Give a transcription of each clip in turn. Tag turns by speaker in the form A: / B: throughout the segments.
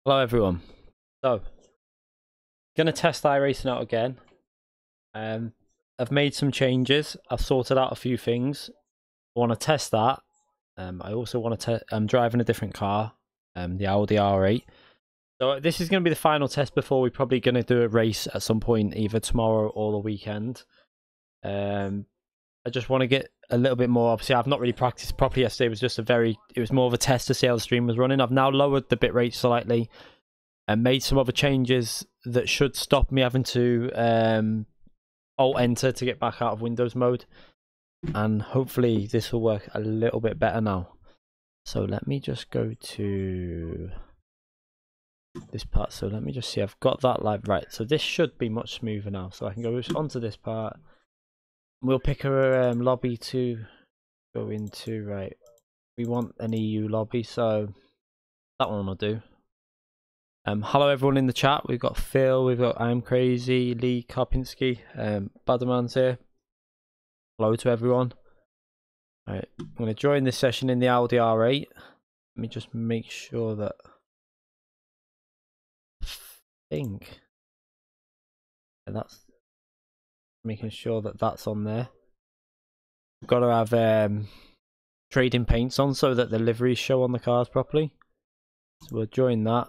A: Hello everyone. So, gonna test iRacing out again. I've made some changes. I've sorted out a few things. I want to test that. I also want to I'm driving a different car, the Audi R8. So this is going to be the final test before we're probably going to do a race at some point, either tomorrow or the weekend. I just want to get a little bit more. Obviously, I've not really practiced properly yesterday. It was just it was more of a test to see how the stream was running. I've now lowered the bitrate slightly and made some other changes that should stop me having to Alt-Enter to get back out of Windows mode. And hopefully this will work a little bit better now. So let me just go to this part. So let me just see, I've got that live. Right, so this should be much smoother now. So I can go onto this part. We'll pick a lobby to go into. Right, we want an EU lobby, so that one will do. Hello everyone in the chat. We've got Phil, we've got I'm Crazy, Lee Karpinski, Baderman's here. Hello to everyone. Right, I'm going to join this session in the Audi R8. Let me just make sure that that's making sure that that's on there. We've got to have trading paints on so that the liveries show on the cars properly. So we'll join that.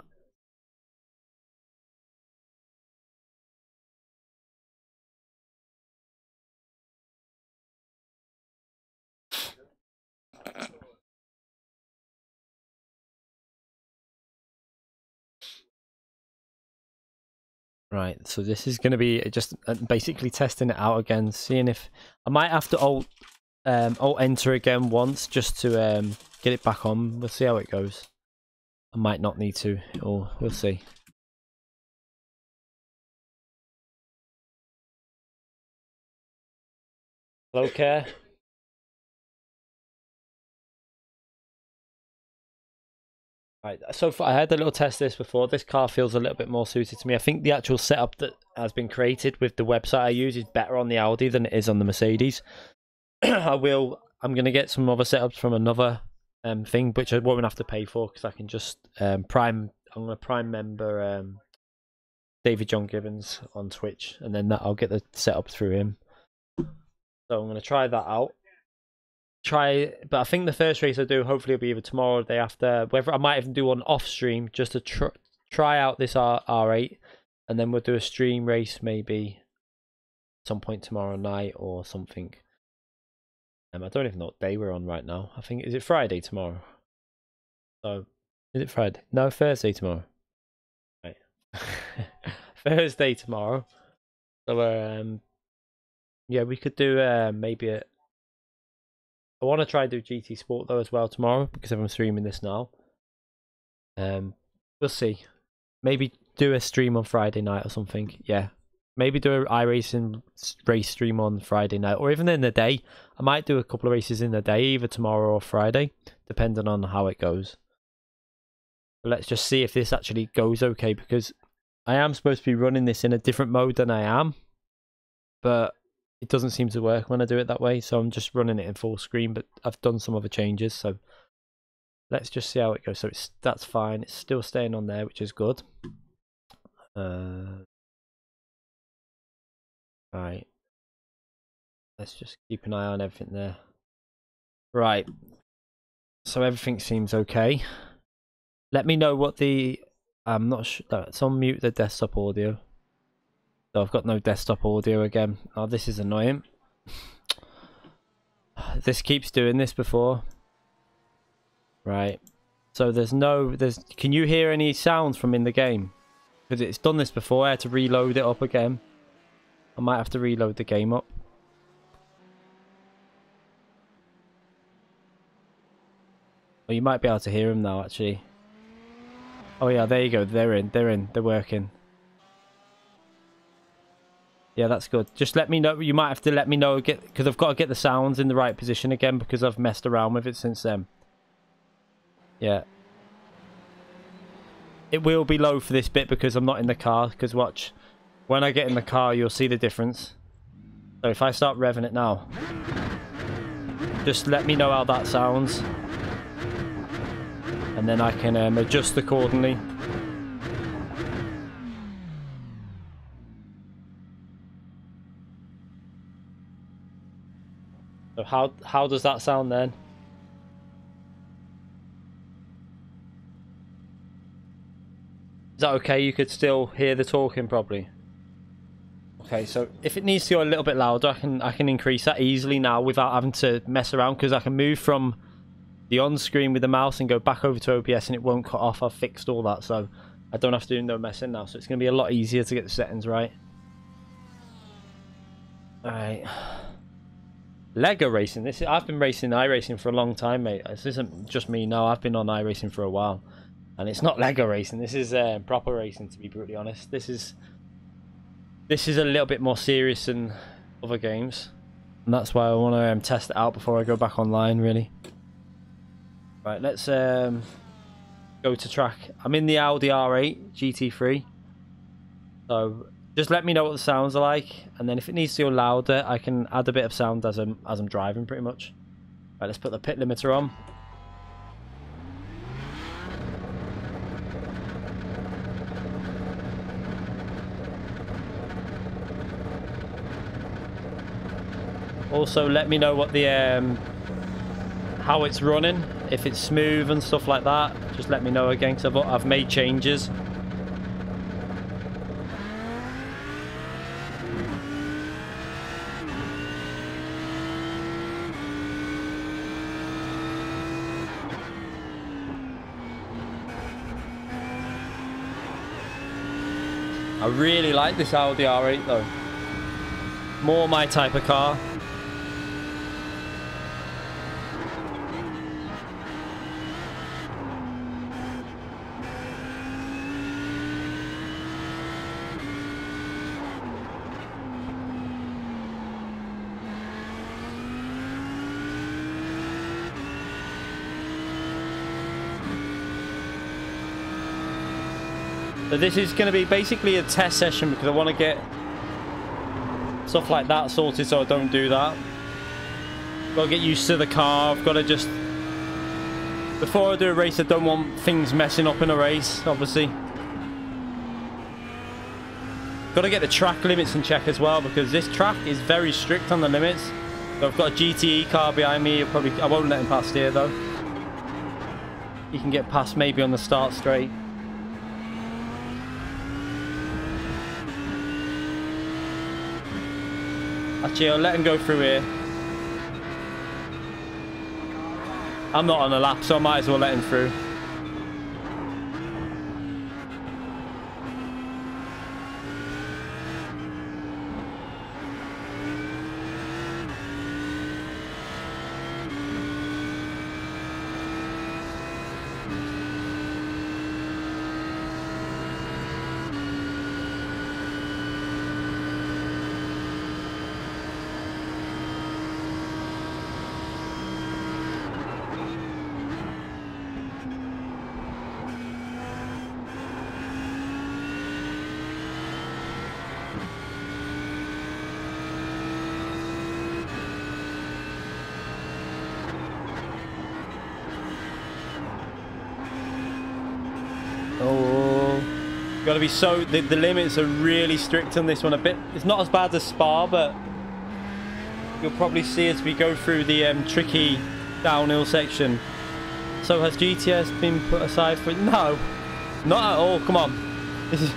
A: Right, so this is going to be just basically testing it out again, seeing if I might have to alt enter again once just to get it back on. We'll see how it goes. I might not need to, or we'll see. Hello, Care. Right, so I had a little test this before. This car feels a little bit more suited to me. I think the actual setup that has been created with the website I use is better on the Audi than it is on the Mercedes. I'm going to get some other setups from another thing, which I won't have to pay for because I can just I'm going to prime member David John Gibbons on Twitch, and then I'll get the setup through him. So I'm going to try that out. But I think the first race I do hopefully will be either tomorrow or the day after. Whether I might even do one off stream just to try out this R8, and then we'll do a stream race maybe some point tomorrow night or something. I don't even know what day we're on right now. I think, is it Friday tomorrow? So is it Friday? No, Thursday tomorrow. Right. Thursday tomorrow. So yeah, we could do maybe a. I want to try to do GT Sport though as well tomorrow because I'm streaming this now. We'll see. Maybe do a stream on Friday night or something. Yeah, maybe do an iRacing race stream on Friday night or even in the day. I might do a couple of races in the day, either tomorrow or Friday, depending on how it goes. But let's just see if this actually goes okay, because I am supposed to be running this in a different mode than I am, but it doesn't seem to work when I do it that way, so I'm just running it in full screen, but I've done some other changes, so let's just see how it goes. So that's fine, it's still staying on there, which is good. Right, let's just keep an eye on everything there. Right, so everything seems okay. Let me know what the... I'm not sure, let's unmute the desktop audio. So I've got no desktop audio again. Oh, this is annoying. This keeps doing this before. Right. So can you hear any sounds from in the game? Because it's done this before. I had to reload it up again. I might have to reload the game up. Oh, you might be able to hear them now, actually. Oh yeah, there you go. They're working. Yeah, that's good. Just let me know. You might have to let me know, because I've got to get the sounds in the right position again because I've messed around with it since then. Yeah. It will be low for this bit because I'm not in the car. Because watch, when I get in the car, you'll see the difference. So if I start revving it now, just let me know how that sounds. And then I can adjust accordingly. So how does that sound then? Is that okay? You could still hear the talking probably. Okay, so if it needs to go a little bit louder, I can increase that easily now without having to mess around, because I can move from the on screen with the mouse and go back over to OBS and it won't cut off. I've fixed all that, so I don't have to do no messing now. So it's going to be a lot easier to get the settings right. Alright. Lego racing. I've been racing iRacing for a long time, mate. This isn't just me. No, I've been on iRacing for a while. And it's not Lego racing. This is proper racing, to be brutally honest. This is a little bit more serious than other games. And that's why I want to test it out before I go back online, really. Right, let's go to track. I'm in the Audi R8 GT3. So just let me know what the sounds are like, and then if it needs to go louder, I can add a bit of sound as I'm driving, pretty much. Right, let's put the pit limiter on. Also, let me know what the how it's running, if it's smooth and stuff like that. Just let me know again, because I've made changes. I really like this Audi R8 though. More my type of car. So this is going to be basically a test session, because I want to get stuff like that sorted so I don't do that. Got to get used to the car. I've got to just... Before I do a race, I don't want things messing up in a race, obviously. Got to get the track limits in check as well, because this track is very strict on the limits. So I've got a GTE car behind me. I won't let him past here though. He can get past maybe on the start straight. Actually, I'll let him go through here. I'm not on a lap, so I might as well let him through. Gotta be so... The limits are really strict on this one a bit. It's not as bad as Spa, but you'll probably see as we go through the tricky downhill section. So has GTS been put aside for... No, not at all. Come on. This is...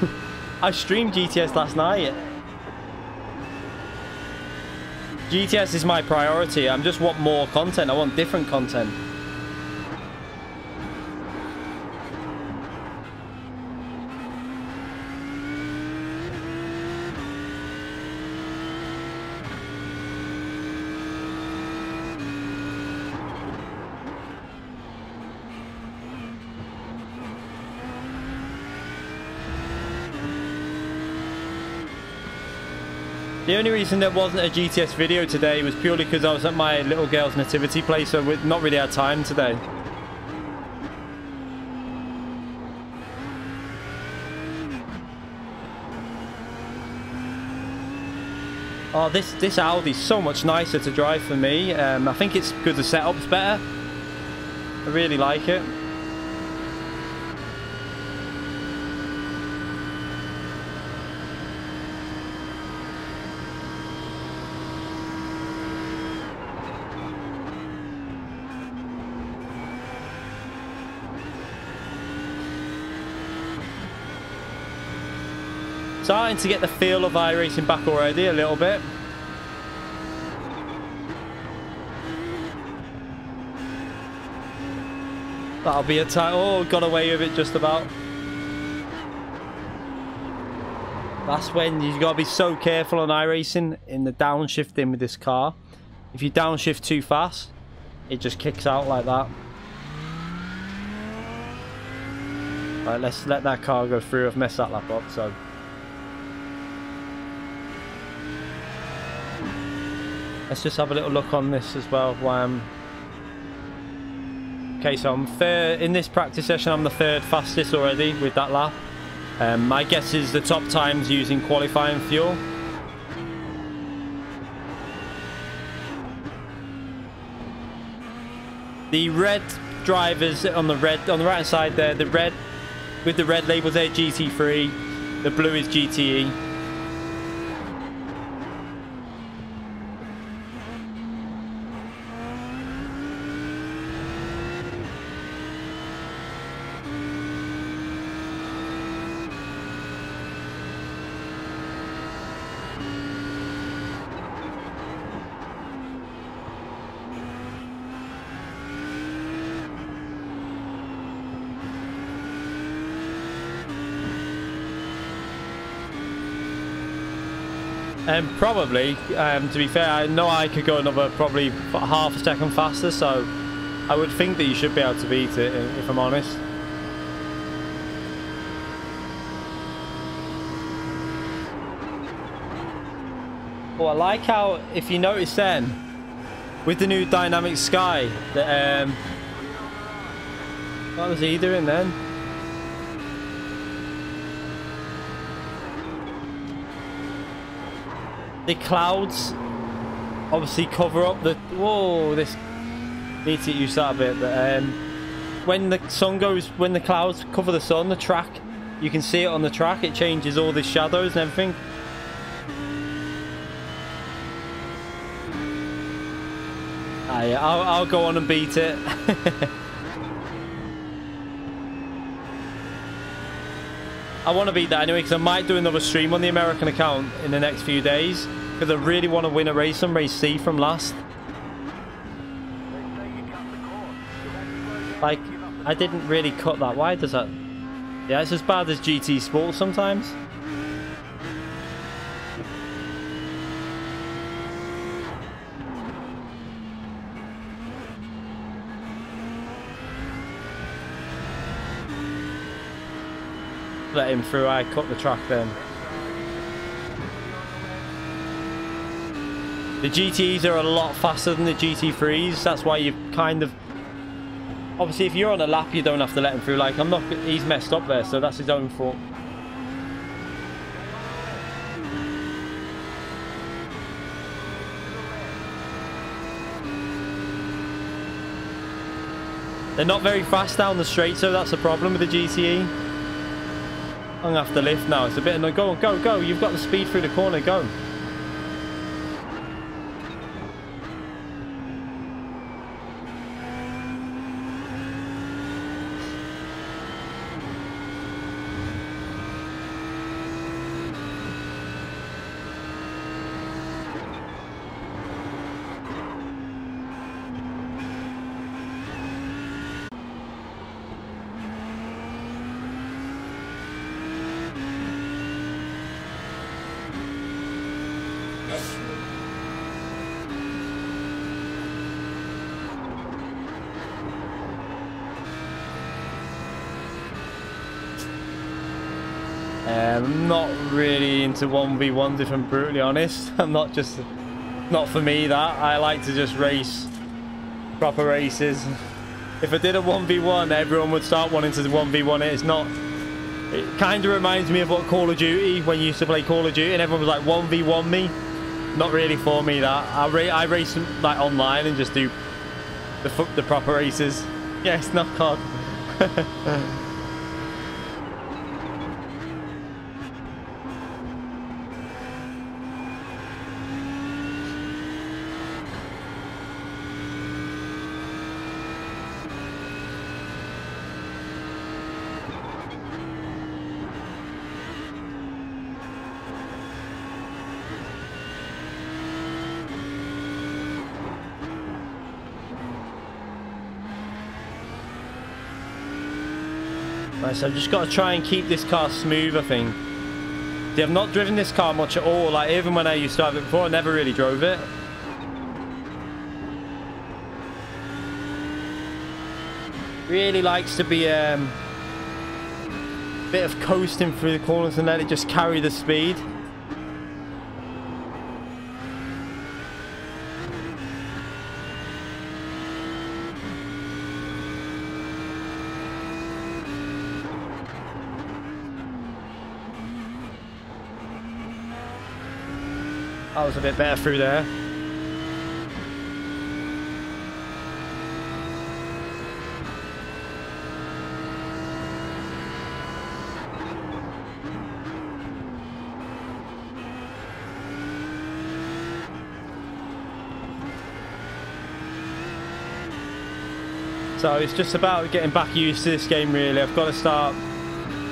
A: I streamed GTS last night. GTS is my priority. I just want more content. I want different content. The only reason there wasn't a GTS video today was purely because I was at my little girl's nativity place, so we've not really had time today. Oh, this Audi's so much nicer to drive for me. I think it's because the setup's better. I really like it. Starting to get the feel of iRacing back already a little bit. That'll be a tight. Oh, got away with it just about. That's when you've got to be so careful on iRacing in the downshifting with this car. If you downshift too fast, it just kicks out like that. Right, let's let that car go through. I've messed that lap up, so. Let's just have a little look on this as well. Okay, so I'm third in this practice session. I'm the third fastest already with that lap. My guess is the top times using qualifying fuel. The red drivers on the right hand side there, the red with the red labels there, GT3, the blue is GTE. Probably, to be fair, I know I could go another probably half a second faster, so I would think that you should be able to beat it, if I'm honest. Well, I like how, if you notice then, with the new dynamic sky, that what was he doing then? The clouds obviously cover up the... Whoa, this needs to use that a bit. But when the sun goes, when the clouds cover the sun, the track, you can see it on the track. It changes all the shadows and everything. I'll go on and beat it. I want to beat that anyway, because I might do another stream on the American account in the next few days, because I really want to win a race on race C from last. Like, I didn't really cut that. Why does that? Yeah, it's as bad as GT Sport sometimes. Let him through. I cut the track then. The GTEs are a lot faster than the GT3s. That's why you kind of... Obviously, if you're on a lap, you don't have to let him through. Like, I'm not... He's messed up there, so that's his own fault. They're not very fast down the straight, so that's a problem with the GTE. I'm gonna have to lift now. It's a bit annoying. Go, go, go. You've got the speed through the corner. Go. I'm not really into 1v1s, if I'm brutally honest. I'm not just... Not for me, that. I like to just race proper races. If I did a 1v1, everyone would start wanting to 1v1 it. It's not... It kind of reminds me of what Call of Duty, when you used to play Call of Duty and everyone was like 1v1 me. Not really for me, that. I race like online and just do the proper races. Yeah, it's not COD. Right, so I've just got to try and keep this car smooth, I think. See, I've not driven this car much at all. Like, even when I used to have it before, I never really drove it. Really likes to be a bit of coasting through the corners and let it just carry the speed. That was a bit better through there. So it's just about getting back used to this game, really. I've got to start.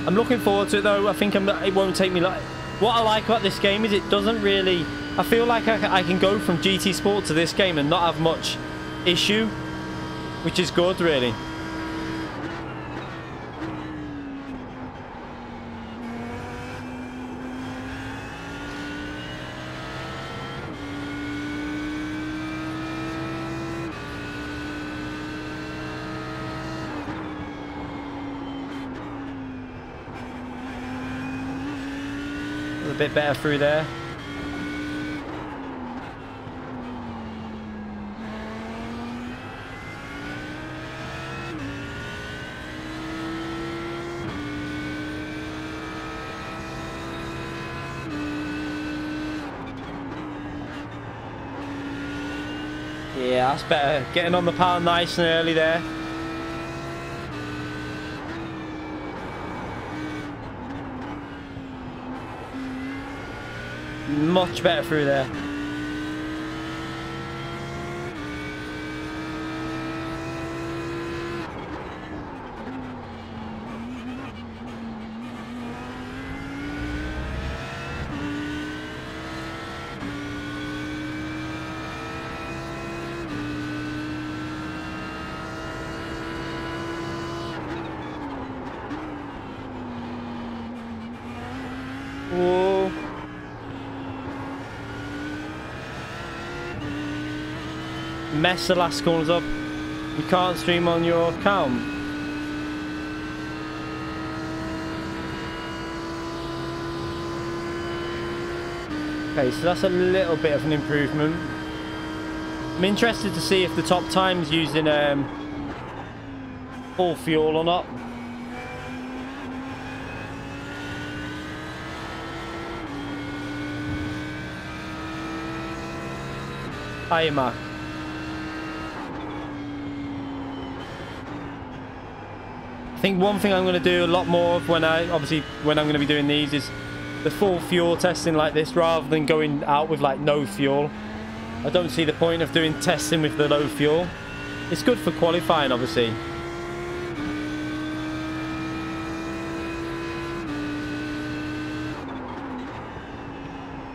A: I'm looking forward to it, though. I think it won't take me like. What I like about this game is it doesn't really. I feel like I can go from GT Sport to this game and not have much issue, which is good, really. A bit better through there. Yeah, that's better. Getting on the power nice and early there. Much better through there. Whoa. Mess the last corners up. You can't stream on your account. Okay, so that's a little bit of an improvement. I'm interested to see if the top time's using full fuel or not. Hi, Mark. I think one thing I'm going to do a lot more of when I'm going to be doing these is the full fuel testing like this rather than going out with like no fuel. I don't see the point of doing testing with the low fuel. It's good for qualifying, obviously.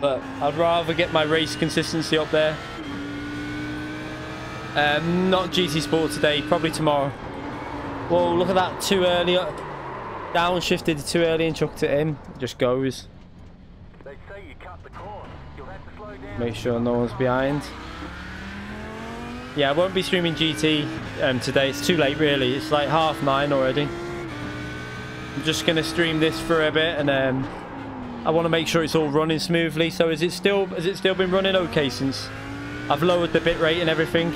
A: But I'd rather get my race consistency up there. Not GT Sport today, probably tomorrow. Whoa, look at that, too early. Downshifted too early and chucked it in. It just goes.
B: They say you cut the course. You'll have to slow down.
A: Make sure no one's behind. Yeah, I won't be streaming GT today. It's too late, really. It's like 9:30 already. I'm just going to stream this for a bit, and I want to make sure it's all running smoothly. So has it still been running okay since I've lowered the bit rate and everything?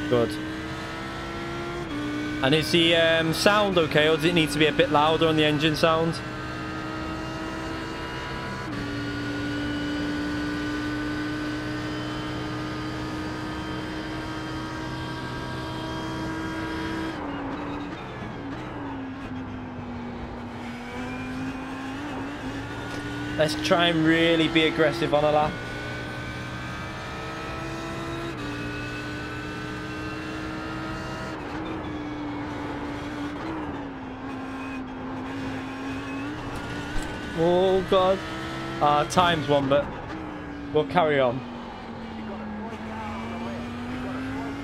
A: Good. And is the sound okay, or does it need to be a bit louder on the engine sound? Let's try and really be aggressive on a lap. Oh god. Time's one, but we'll carry on.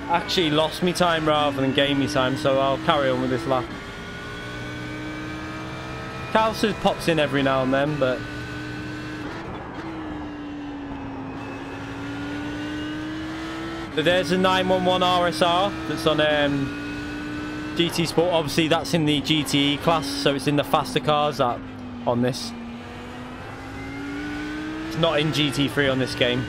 A: Actually lost me time rather than gained me time, so I'll carry on with this lap. Calcers pops in every now and then, but so there's a 911 RSR that's on GT Sport. Obviously that's in the GTE class, so it's in the faster cars that on this. It's not in GT3 on this game.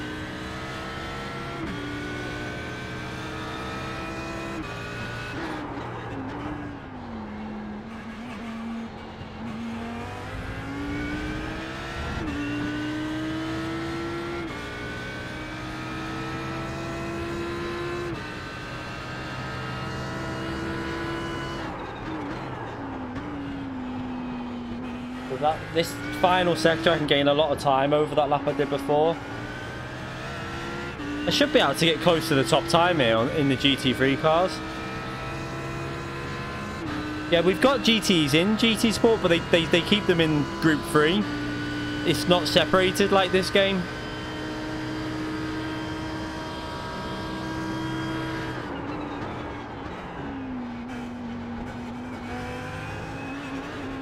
A: This final sector I can gain a lot of time over that lap I did before. I should be able to get close to the top time here in the GT3 cars. Yeah, we've got GTs in GT Sport, but they keep them in Group 3. It's not separated like this game.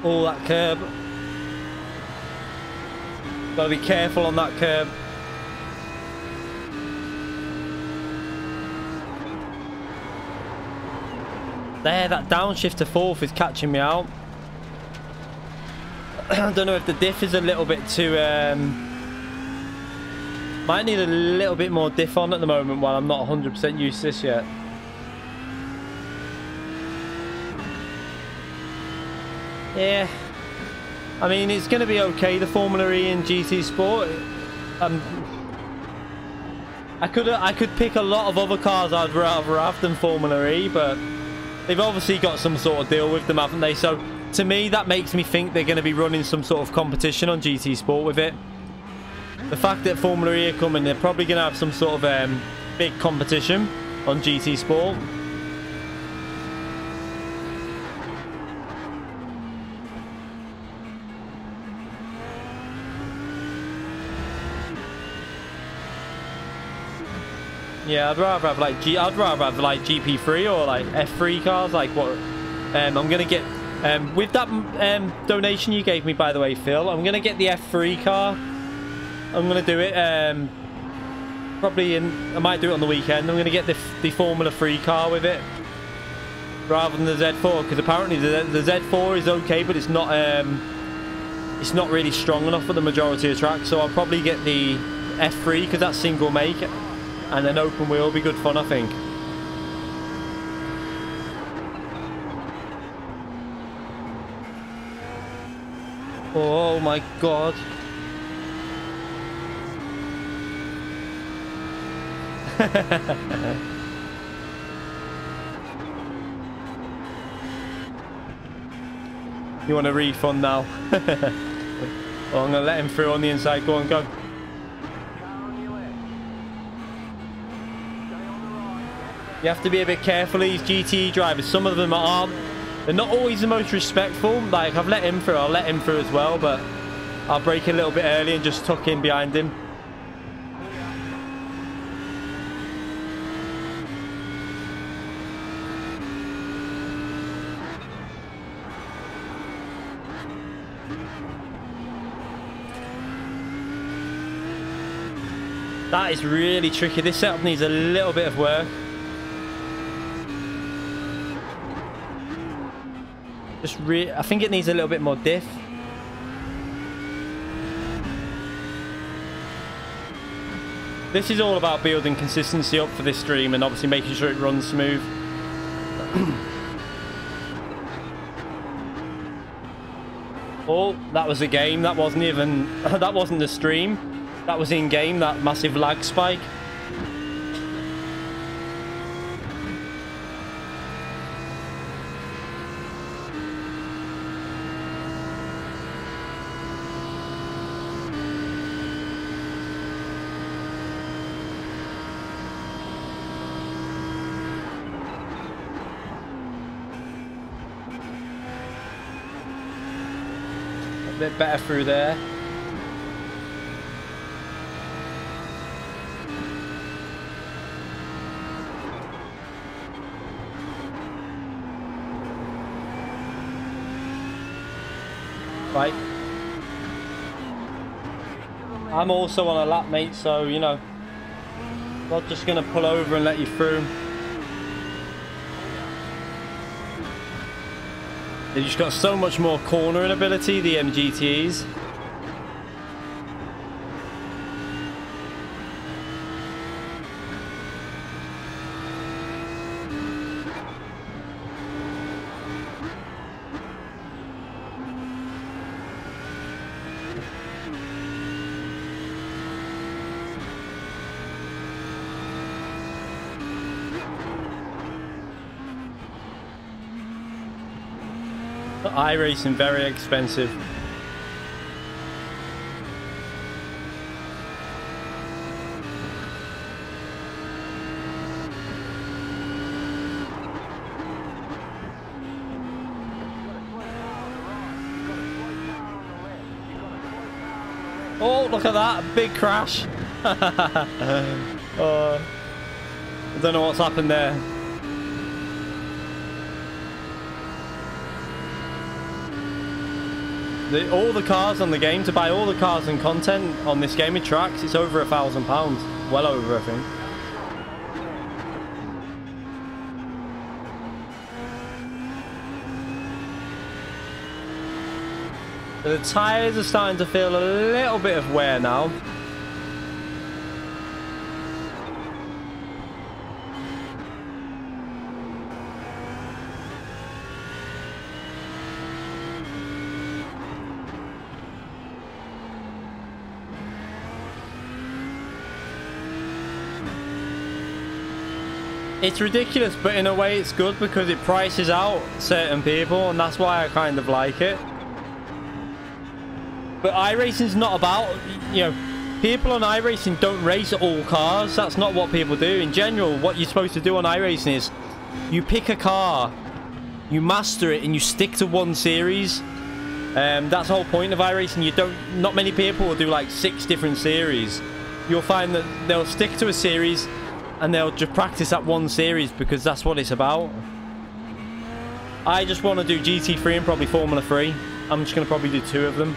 A: Oh, that curb. Gotta be careful on that curb. There, that downshift to fourth is catching me out. I don't know if the diff is a little bit too... might need a little bit more diff on at the moment while I'm not 100% used to this yet. Yeah. I mean, it's going to be okay, the Formula E in GT Sport. I could pick a lot of other cars I'd rather have than Formula E, but they've obviously got some sort of deal with them, haven't they? So, to me, that makes me think they're going to be running some sort of competition on GT Sport with it. The fact that Formula E are coming, they're probably going to have some sort of big competition on GT Sport. Yeah, I'd rather have like GP3 or like F3 cars. Like what? I'm gonna get with that donation you gave me, by the way, Phil. I'm gonna get the F3 car. I'm gonna do it. Probably I might do it on the weekend. I'm gonna get the Formula 3 car with it rather than the Z4, because apparently the Z4 is okay, but it's not really strong enough for the majority of tracks. So I'll probably get the F3 because that's single make. And an open wheel will be good fun, I think. Oh my god. You want a refund now? Oh, I'm going to let him through on the inside. Go on, go. You have to be a bit careful, these GT drivers. Some of them aren't. They're not always the most respectful. Like, I've let him through. I'll let him through as well, but I'll brake a little bit early and just tuck in behind him. That is really tricky. This setup needs a little bit of work. I think it needs a little bit more diff. This is all about building consistency up for this stream and obviously making sure it runs smooth. Oh, that was a game. That wasn't even... that wasn't the stream. That was in-game, that massive lag spike. bit better through there. Right. I'm also on a lap, mate, so, you know, not just going to pull over and let you through. They've just got so much more cornering ability, the MGTs. iRacing, very expensive. Oh, look at that, big crash. I don't know what's happened there. All the cars on the game, to buy all the cars and content on this game of tracks, it's over £1,000. Well over, I think. The tyres are starting to feel a little bit of wear now. It's ridiculous, but in a way it's good because it prices out certain people, and that's why I kind of like it. But iRacing's not about, you know, people on iRacing don't race all cars. That's not what people do. In general, what you're supposed to do on iRacing is you pick a car, you master it, and you stick to one series. That's the whole point of iRacing. Not many people will do like 6 different series. You'll find that they'll stick to a series and they'll just practice that one series because that's what it's about. I just want to do GT3 and probably Formula 3. I'm just going to probably do 2 of them.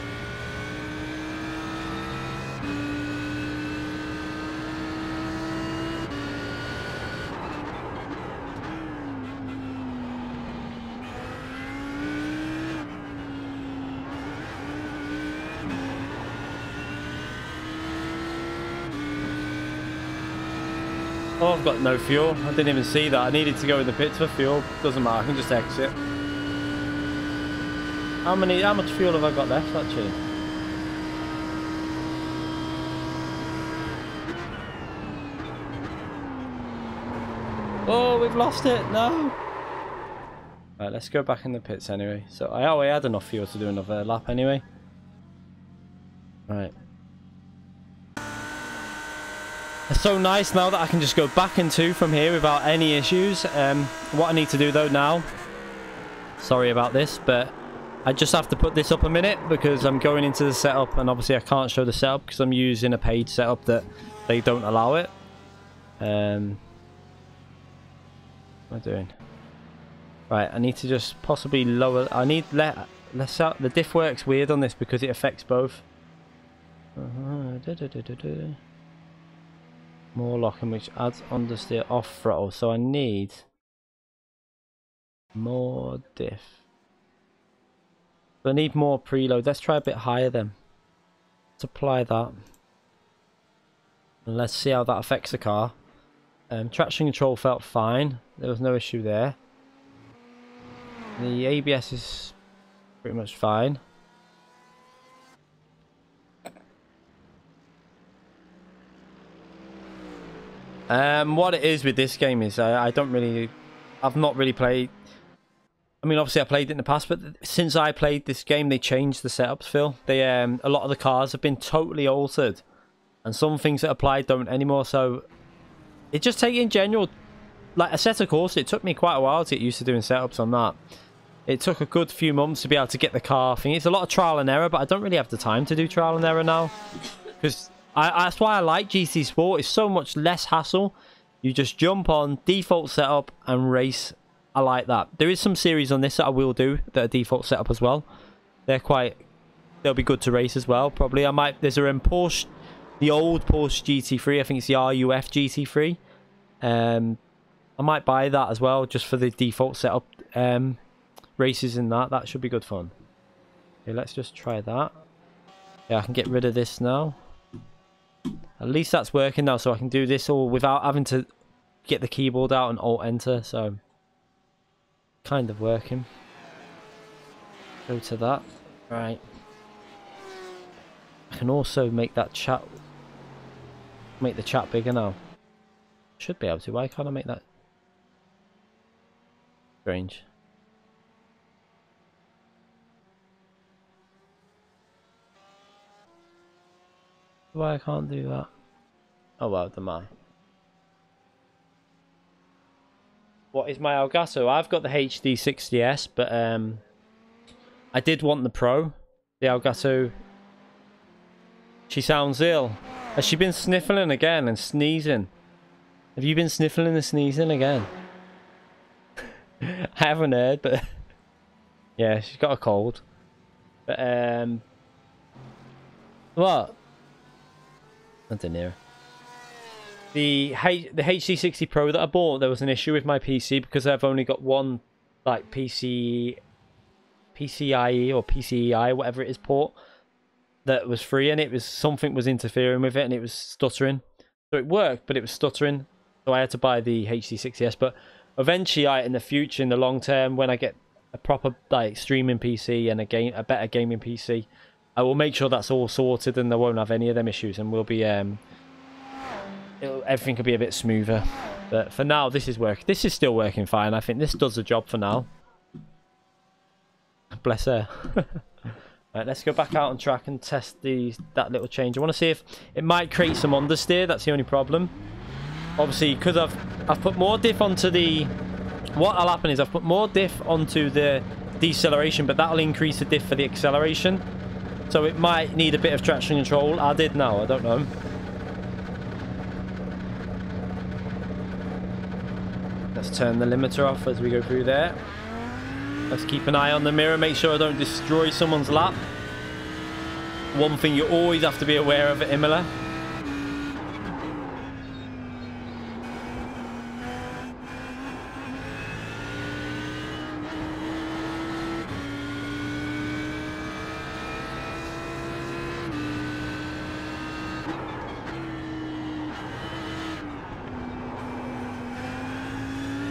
A: Oh, I've got no fuel. I didn't even see that. I needed to go in the pits for fuel. Doesn't matter. I can just exit. How much fuel have I got left, actually? Oh, we've lost it. No. Right, let's go back in the pits anyway. So I already had enough fuel to do another lap anyway. Right. It's so nice now that I can just go back and 2 from here without any issues. What I need to do though now, sorry about this, but I just have to put this up a minute because I'm going into the setup, and obviously I can't show the setup because I'm using a paid setup that they don't allow it. What am I doing? Right, I need to just possibly lower. I need less out. The diff works weird on this because it affects both. More locking, which adds understeer off throttle, so I need more diff. I need more preload. Let's try a bit higher then. Let's apply that. And let's see how that affects the car. Traction control felt fine. There was no issue there. The ABS is pretty much fine. What it is with this game is I've not really played. I mean, obviously I played it in the past, but since I played this game, they changed the setups, Phil. They a lot of the cars have been totally altered, and some things that apply don't anymore. So it just takes in general, like a set of course. It took me quite a while to get used to doing setups on that. It took a good few months to be able to get the car thing. It's a lot of trial and error, but I don't really have the time to do trial and error now. Because that's why I like GT Sport. It's so much less hassle. You just jump on, default setup, and race. I like that. There is some series on this that I will do that are default setup as well. They'll be good to race as well, probably. There's a Porsche, the old Porsche GT3. I think it's the RUF GT3. I might buy that as well, just for the default setup races in that. That should be good fun. Okay, let's just try that. Yeah, I can get rid of this now. At least that's working now, so I can do this all without having to get the keyboard out and Alt-Enter, so kind of working. Go to that. Right. I can also make the chat bigger now. Should be able to. Why can't I make that? Strange. Why I can't do that? Oh well, don't mind. What is my Elgato? I've got the HD60S, but I did want the Pro. The Elgato. She sounds ill. Has she been sniffling again and sneezing? Have you been sniffling and sneezing again? I haven't heard, but yeah, she's got a cold. But what? I didn't hear. The HD60 Pro that I bought, there was an issue with my PC because I've only got one like PCIe or PCI, whatever it is, port that was free, and something was interfering with it, and it was stuttering. So it worked, but it was stuttering. So I had to buy the HD60S. But eventually, in the future, in the long term, when I get a proper like streaming PC and a better gaming PC, I will make sure that's all sorted and I won't have any of them issues, and we'll be everything could be a bit smoother. But for now, this is still working fine. I think this does the job for now. Bless her. Right, let's go back out on track and test that little change. I want to see if it might create some understeer. That's the only problem. Obviously, because I've put more diff onto the... What'll happen is I've put more diff onto the deceleration, but that'll increase the diff for the acceleration. So it might need a bit of traction control added now. I don't know. Let's turn the limiter off as we go through there. Let's keep an eye on the mirror. Make sure I don't destroy someone's lap. One thing you always have to be aware of at Imola.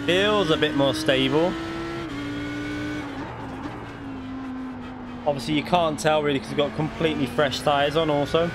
A: Feels a bit more stable. Obviously you can't tell really because you've got completely fresh tyres on also.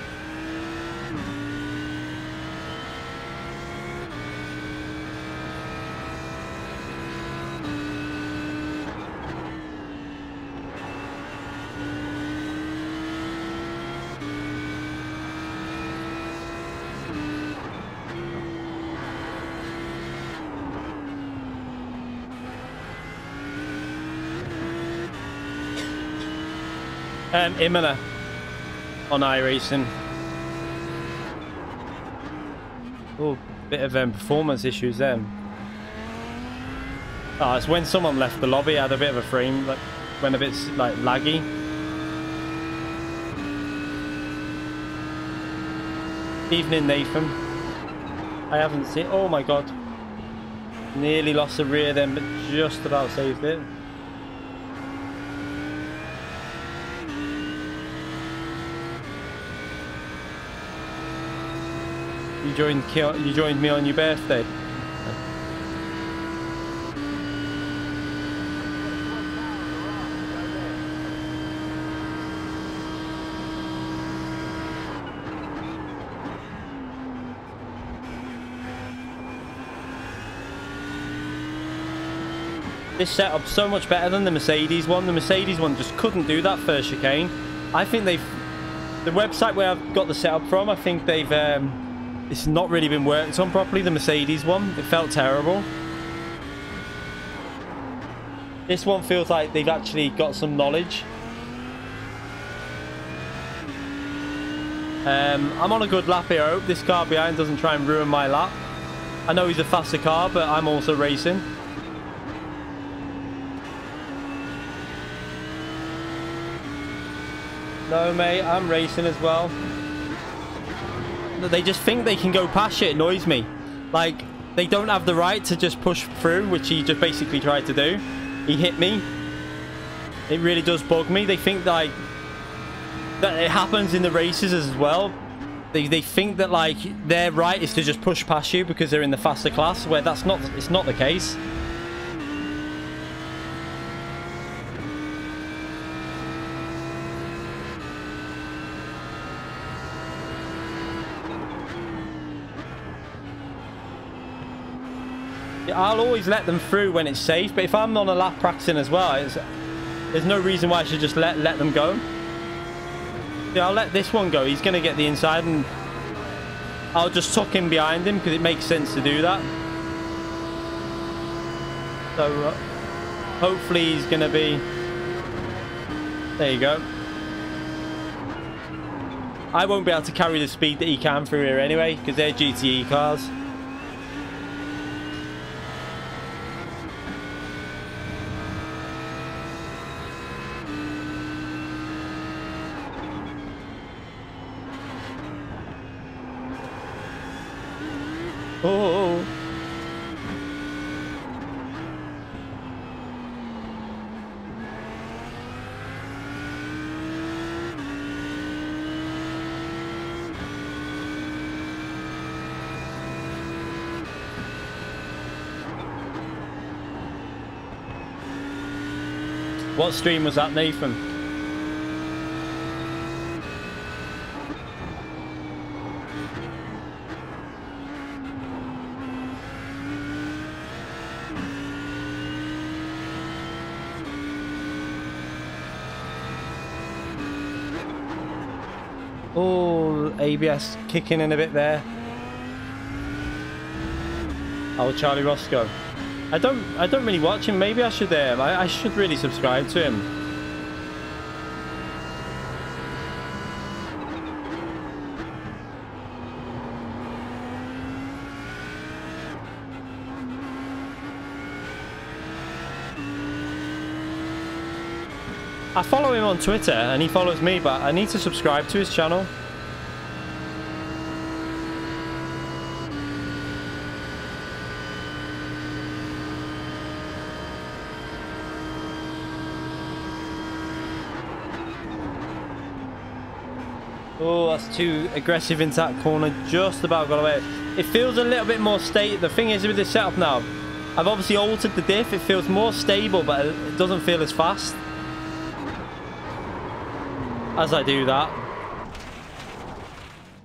A: Imola on iRacing. Oh, bit of performance issues then. Oh, it's when someone left the lobby. I had a bit of a frame, like went a bit like laggy. Evening, Nathan. I haven't seen. Oh my god! Nearly lost the rear then, but just about saved it. You joined me on your birthday. This setup's so much better than the Mercedes one. The Mercedes one just couldn't do that first chicane. I think the website where I've got the setup from, I think they've it's not really been worked on properly, the Mercedes one. It felt terrible. This one feels like they've actually got some knowledge. I'm on a good lap here. I hope this car behind doesn't try and ruin my lap. I know he's a faster car, but I'm also racing. No, mate, I'm racing as well. They just think they can go past you. It annoys me. Like, they don't have the right to just push through, which he just basically tried to do. He hit me. It really does bug me. They think like that it happens in the races as well. They think that like their right is to just push past you because they're in the faster class, where it's not the case. I'll always let them through when it's safe, but if I'm on a lap practicing as well, there's no reason why I should just let them go. Yeah, I'll let this one go. He's going to get the inside, and I'll just tuck in behind him because it makes sense to do that. So hopefully he's going to be... There you go. I won't be able to carry the speed that he can through here anyway because they're GTE cars. Oh. What stream was that, Nathan? Oh, ABS kicking in a bit there. Oh, Charlie Roscoe. I don't really watch him. Maybe I should I should really subscribe to him. I follow him on Twitter and he follows me, but I need to subscribe to his channel. Oh, that's too aggressive into that corner. Just about got away. It feels a little bit more stable. The thing is with this setup now, I've obviously altered the diff. It feels more stable, but it doesn't feel as fast as I do that.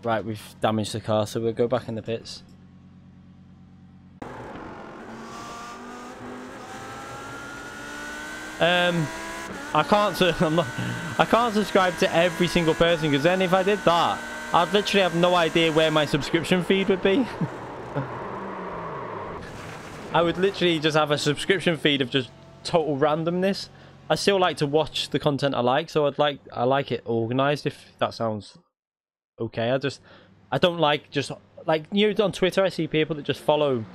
A: Right, we've damaged the car, so we'll go back in the pits. I can't subscribe to every single person, because then if I did that, I'd literally have no idea where my subscription feed would be. I would literally just have a subscription feed of just total randomness. I still like to watch the content I like, so I like it organized, if that sounds okay. I don't like just like, you know, on Twitter I see people that just follow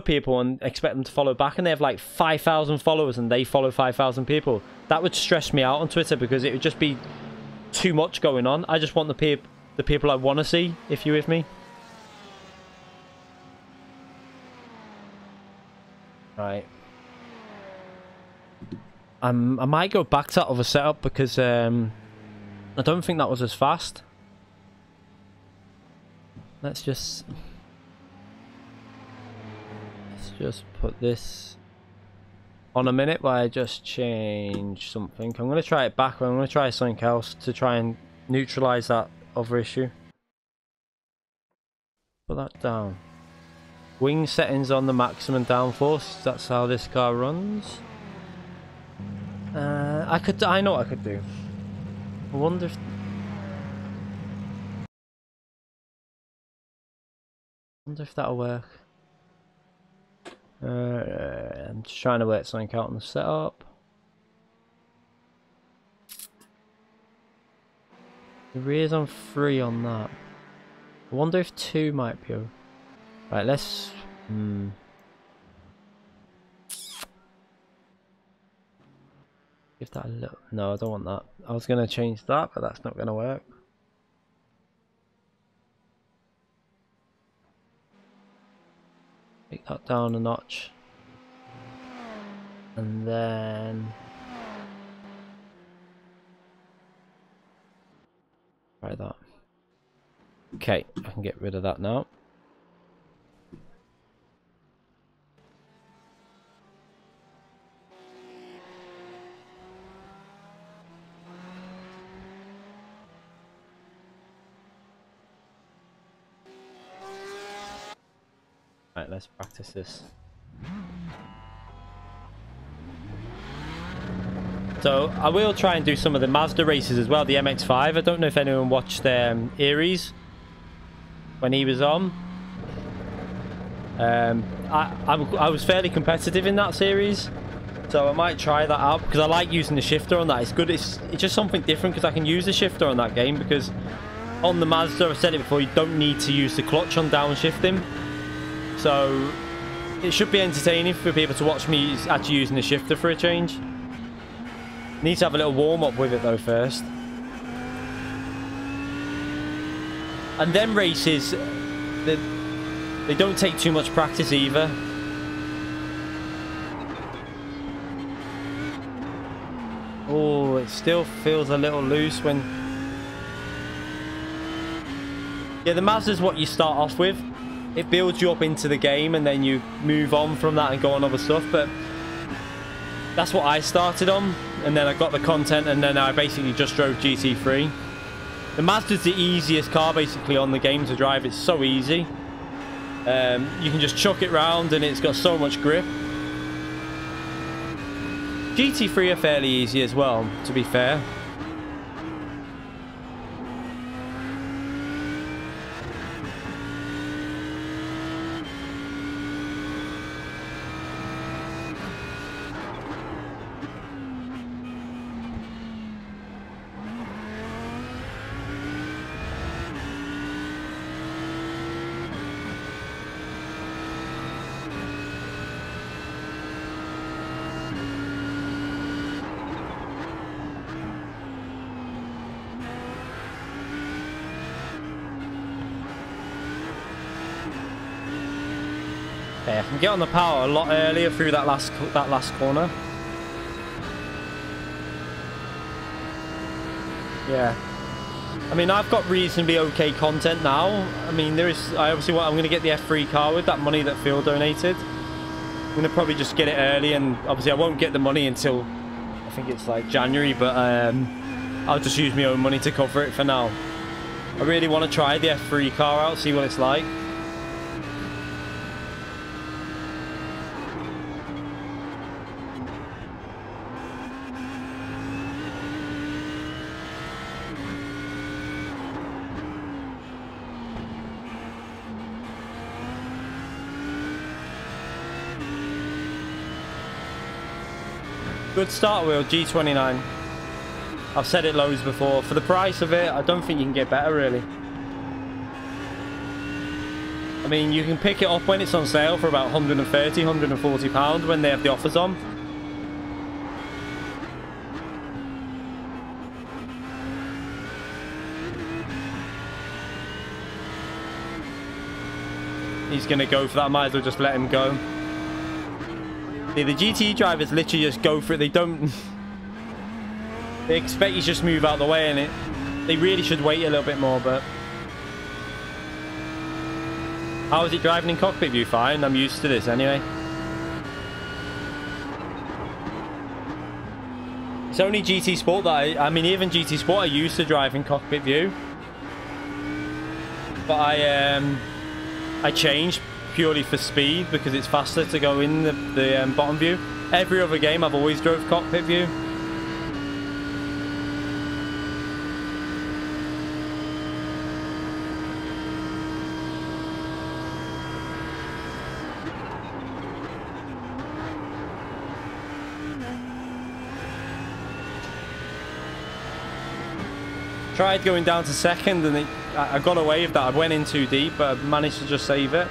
A: people and expect them to follow back, and they have like 5,000 followers and they follow 5,000 people. That would stress me out on Twitter because it would just be too much going on. I just want the people I want to see, if you're with me. Right. I might go back to that other setup because I don't think that was as fast. Let's just put this on a minute while I just change something. I'm going to try it back. I'm going to try something else to try and neutralize that other issue. Put that down. Wing settings on the maximum downforce. That's how this car runs. I know what I could do. I wonder if that'll work. I'm just trying to work something out on the setup. The rear's on 3 on that. I wonder if 2 might be. Right, let's. Give that a little. No, I don't want that. I was going to change that, but that's not going to work. Take that down a notch. And then. Try that. Okay, I can get rid of that now. Right, let's practice this. So I will try and do some of the Mazda races as well, the MX-5. I don't know if anyone watched IRacing when he was on. I was fairly competitive in that series, so I might try that out because I like using the shifter on that. It's good. It's just something different because I can use the shifter on that game, because on the Mazda, I've said it before, you don't need to use the clutch on downshifting. So it should be entertaining for people to watch me actually using the shifter for a change. Need to have a little warm up with it though first. And them races, they don't take too much practice either. Oh, it still feels a little loose when... Yeah, the Mazda's what you start off with. It builds you up into the game and then you move on from that and go on other stuff, but that's what I started on, and then I got the content, and then I basically just drove GT3. The Mazda's the easiest car basically on the game to drive. It's so easy. You can just chuck it round and it's got so much grip. GT3 are fairly easy as well, to be fair. Okay, I can get on the power a lot earlier through that last corner. Yeah. I mean, I've got reasonably okay content now. I mean, I obviously I'm going to get the F3 car with that money that Phil donated. I'm going to probably just get it early, and obviously I won't get the money until I think it's like January, but I'll just use my own money to cover it for now. I really want to try the F3 car out, see what it's like. Good start wheel, G29. I've said it loads before. For the price of it, I don't think you can get better, really. I mean, you can pick it up when it's on sale for about £130, £140 when they have the offers on. He's going to go for that. I might as well just let him go. The GT drivers literally just go for it. They don't... They expect you to just move out the way, and they really should wait a little bit more, but... How is it driving in cockpit view? Fine, I'm used to this anyway. It's only GT Sport that I mean, even GT Sport I used to drive in cockpit view. But I changed purely for speed because it's faster to go in the bottom view. Every other game I've always drove cockpit view. Tried going down to second, and I got away with that. I went in too deep, but I managed to just save it.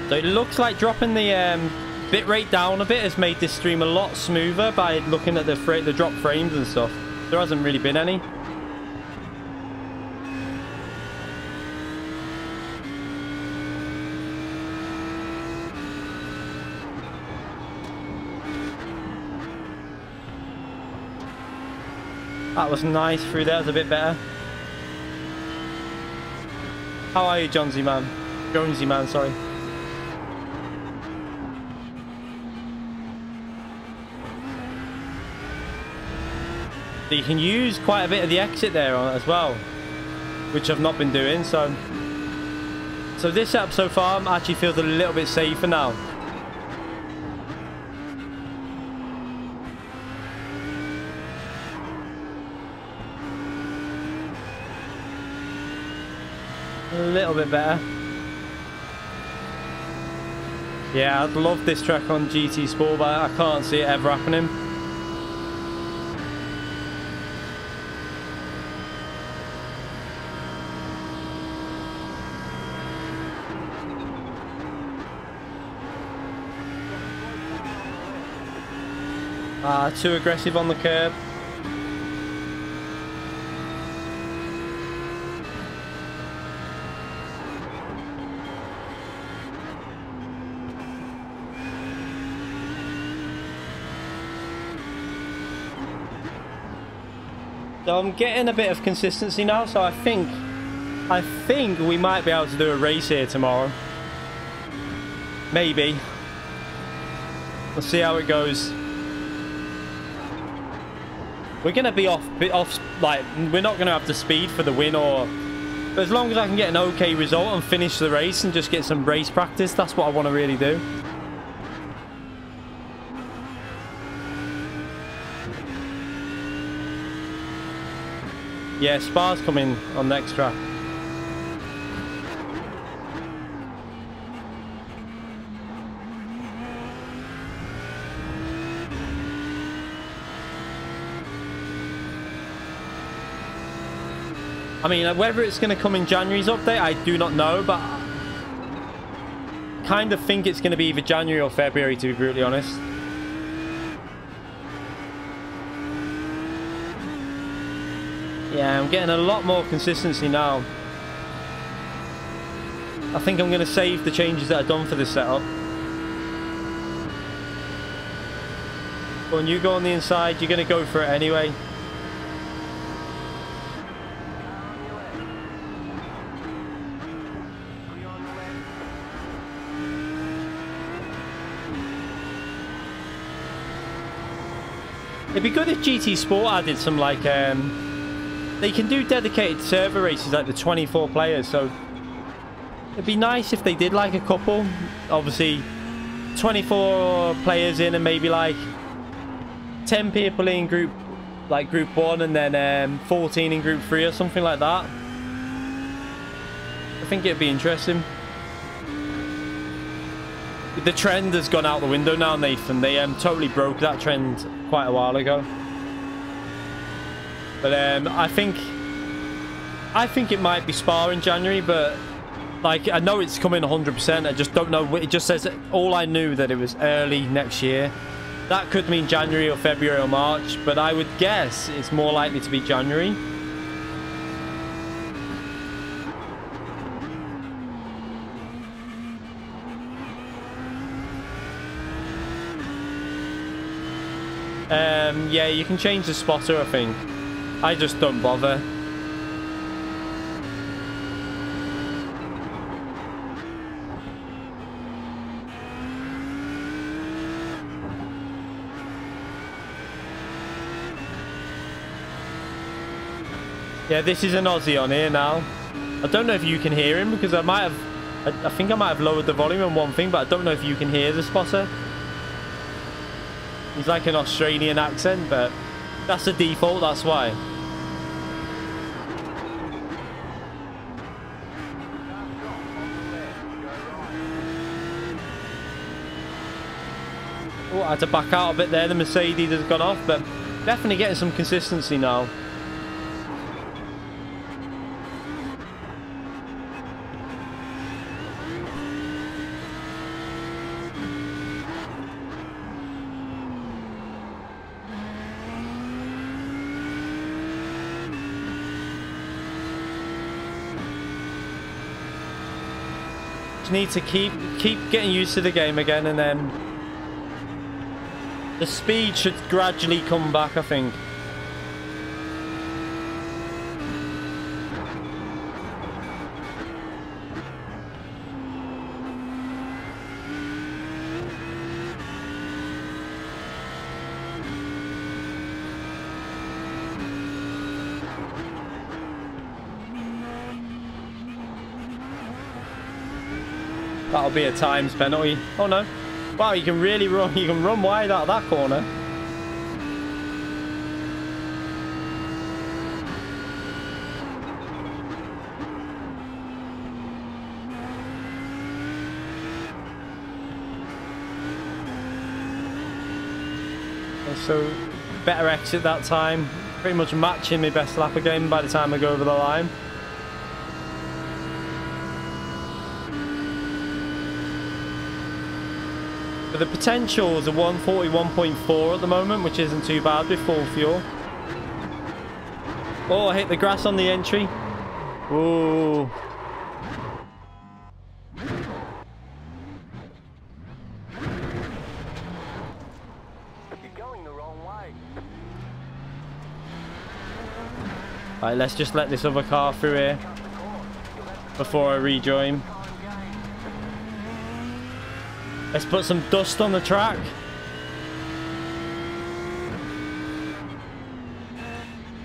A: So it looks like dropping the bitrate down a bit has made this stream a lot smoother by looking at the drop frames and stuff. There hasn't really been any. That was nice through there, it was a bit better. How are you, Jonesy man? Jonesy man, sorry. So you can use quite a bit of the exit there on as well, which I've not been doing. So this setup so far actually feels a little bit safer now. A little bit better. Yeah, I'd love this track on GT Sport, but I can't see it ever happening. Too aggressive on the curb. So I'm getting a bit of consistency now, so I think we might be able to do a race here tomorrow. Maybe. We'll see how it goes. We're going to be off, like, we're not going to have the speed for the win, but as long as I can get an okay result and finish the race and just get some race practice, that's what I want to really do. Yeah, Spa's coming on next track. I mean, whether it's going to come in January's update, I do not know, but I kind of think it's going to be either January or February, to be brutally honest. Yeah, I'm getting a lot more consistency now. I think I'm going to save the changes that I've done for this setup. But when you go on the inside, you're going to go for it anyway. It'd be good if GT Sport added some, like, they can do dedicated server races, like the 24 players, so it'd be nice if they did, like, a couple. Obviously, 24 players in and maybe, like, 10 people in group 1 and then 14 in group 3 or something like that. I think it'd be interesting. The trend has gone out the window now, Nathan. They totally broke that trend quite a while ago. But I think it might be Spa in January, but like I know it's coming 100%. I just don't know. It just says all I knew that it was early next year. That could mean January or February or March, but I would guess it's more likely to be January. Yeah, you can change the spotter, I think. I just don't bother. Yeah, this is an Aussie on here now. I don't know if you can hear him because I think I might have lowered the volume on one thing, but I don't know if you can hear the spotter. He's like an Australian accent, but that's the default, that's why. Oh, I had to back out a bit there. The Mercedes has gone off, but definitely getting some consistency now. Just need to keep getting used to the game again, and then the speed should gradually come back, I think. That'll be a times penalty. Oh no. Wow, you can really run. You can run wide out of that corner. And so, better exit that time. Pretty much matching my best lap again by the time I go over the line. The potential is a 141.4 at the moment, which isn't too bad with full fuel. Oh, I hit the grass on the entry. Ooh.
B: You're going the wrong way.
A: Right, let's just let this other car through here before I rejoin. Let's put some dust on the track.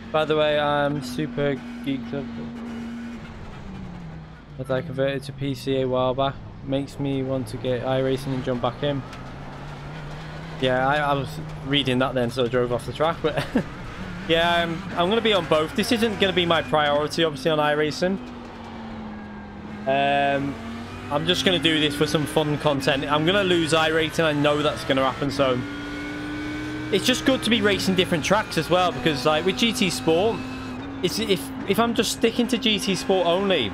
A: By the way, I'm super geeked up. As I converted to PC a while back, makes me want to get iRacing and jump back in. Yeah, I was reading that then, so I drove off the track. But yeah, I'm going to be on both. This isn't going to be my priority, obviously, on iRacing. I'm just going to do this for some fun content. I'm going to lose iRating. I know that's going to happen, so it's just good to be racing different tracks as well, because like with GT Sport, it's if I'm just sticking to GT Sport only,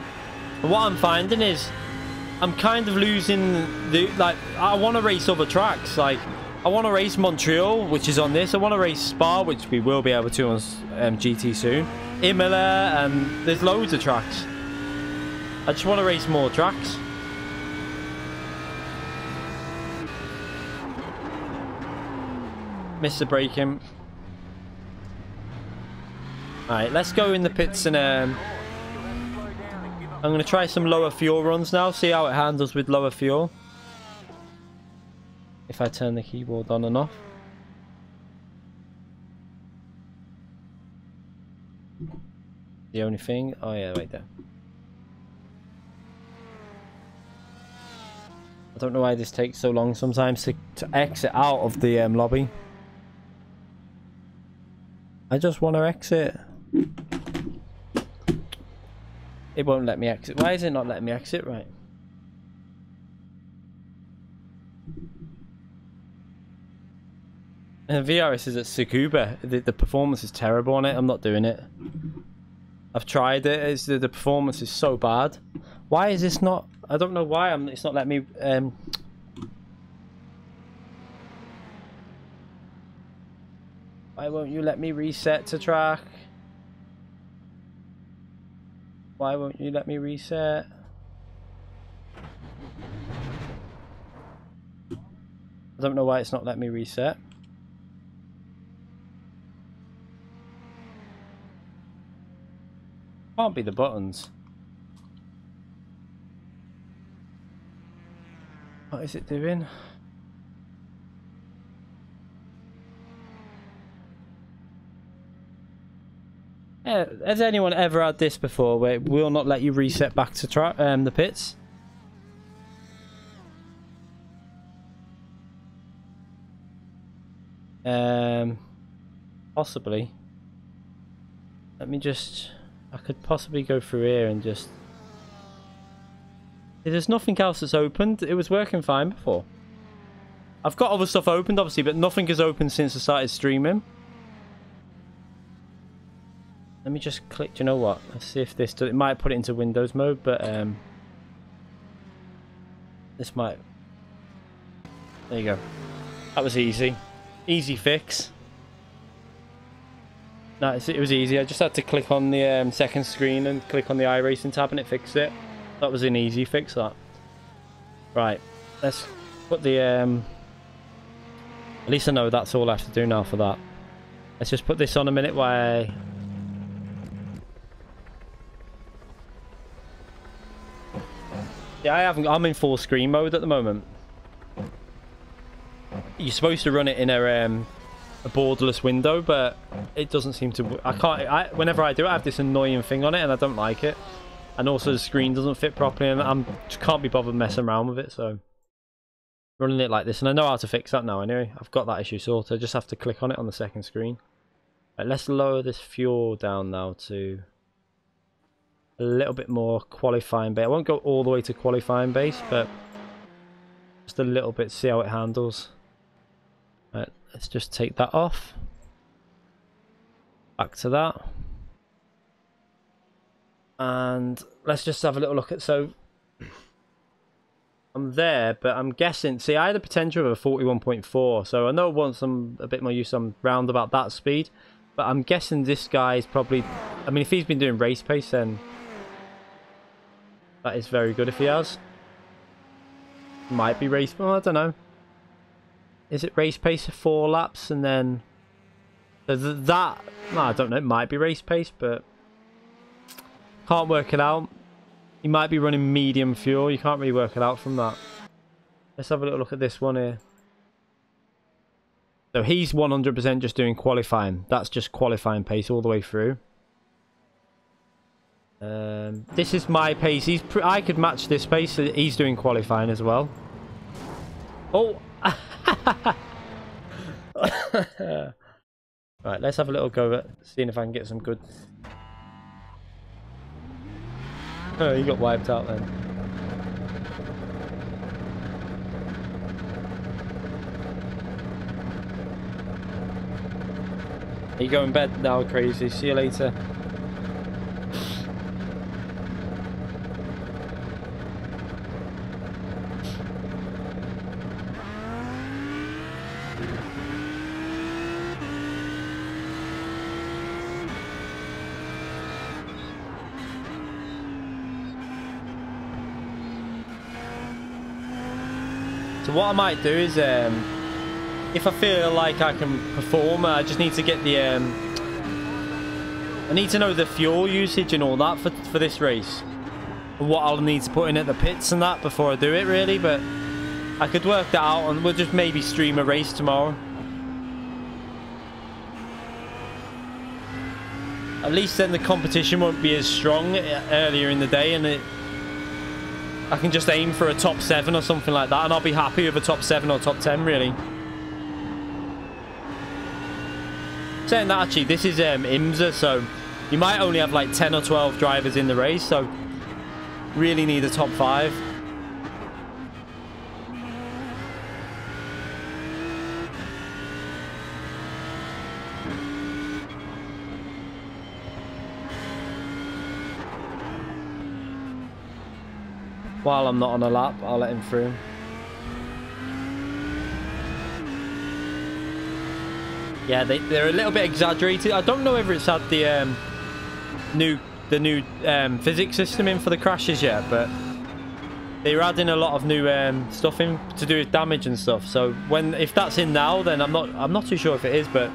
A: what I'm finding is I'm kind of losing the, like, I want to race other tracks. Like, I want to race Montreal, which is on this. I want to race Spa, which we will be able to on GT soon. Imola, and there's loads of tracks. I just want to race more tracks. Missed the braking. Alright, let's go in the pits and I'm going to try some lower fuel runs now, see how it handles with lower fuel. If I turn the keyboard on and off. The only thing, oh yeah, right there. I don't know why this takes so long sometimes to exit out of the lobby. I just want to exit. It won't let me exit. Why is it not letting me exit? Right. And VRS is at Tsukuba. The performance is terrible on it. I'm not doing it. I've tried it. The performance is so bad. Why is this not? I don't know why it's not letting me. Why won't you let me reset to track? Why won't you let me reset? I don't know why it's not letting me reset. Can't be the buttons. What is it doing? Has anyone ever had this before where it will not let you reset back to the pits? Possibly. Let me just... I could possibly go through here and just... There's nothing else that's opened. It was working fine before. I've got other stuff opened, obviously, but nothing has opened since I started streaming. Let me just click. Do you know what? Let's see if this does. It might put it into Windows mode, but this might. There you go. That was easy. Easy fix. No, it was easy. I just had to click on the second screen and click on the iRacing tab and it fixed it. That was an easy fix, that. Right. Let's put the... At least I know that's all I have to do now for that. Let's just put this on a minute while I... Yeah, I'm in full screen mode at the moment. You're supposed to run it in a borderless window, but it doesn't seem to... I can't... whenever I do it, I have this annoying thing on it, and I don't like it. And also the screen doesn't fit properly, and I just can't be bothered messing around with it, so... Running it like this, and I know how to fix that now anyway. I've got that issue sorted. I just have to click on it on the second screen. Right, let's lower this fuel down now to... a little bit more qualifying base. I won't go all the way to qualifying base, but... just a little bit, see how it handles. Right, let's just take that off. Back to that. And let's just have a little look at... so I'm there, but I'm guessing... see, I had a potential of a 41.4, so I know once I'm a bit more used to, I'm round about that speed. But I'm guessing this guy's probably... I mean, if he's been doing race pace, then... that is very good if he has. Might be race... well, I don't know. Is it race pace for 4 laps and then... that... no, I don't know. It might be race pace, but... can't work it out. He might be running medium fuel. You can't really work it out from that. Let's have a little look at this one here. So he's 100% just doing qualifying. That's just qualifying pace all the way through. This is my pace. I could match this pace. He's doing qualifying as well. Oh! Right, let's have a little go at seeing if I can get some good... oh, he got wiped out then. Are you going to bed now, crazy? See you later. So what I might do is, if I feel like I can perform, I just need to get the, I need to know the fuel usage and all that for this race. What I'll need to put in at the pits and that before I do it, really. But I could work that out, and we'll just maybe stream a race tomorrow. At least then the competition won't be as strong earlier in the day, and I can just aim for a top 7 or something like that, and I'll be happy with a top 7 or top 10, really. Saying that, actually, this is IMSA, so you might only have like 10 or 12 drivers in the race, so really need a top 5. While I'm not on a lap, I'll let him through. Yeah, they're a little bit exaggerated. I don't know whether it's had the new physics system in for the crashes yet, but they're adding a lot of new stuff in to do with damage and stuff. So if that's in now, then I'm not too sure if it is, but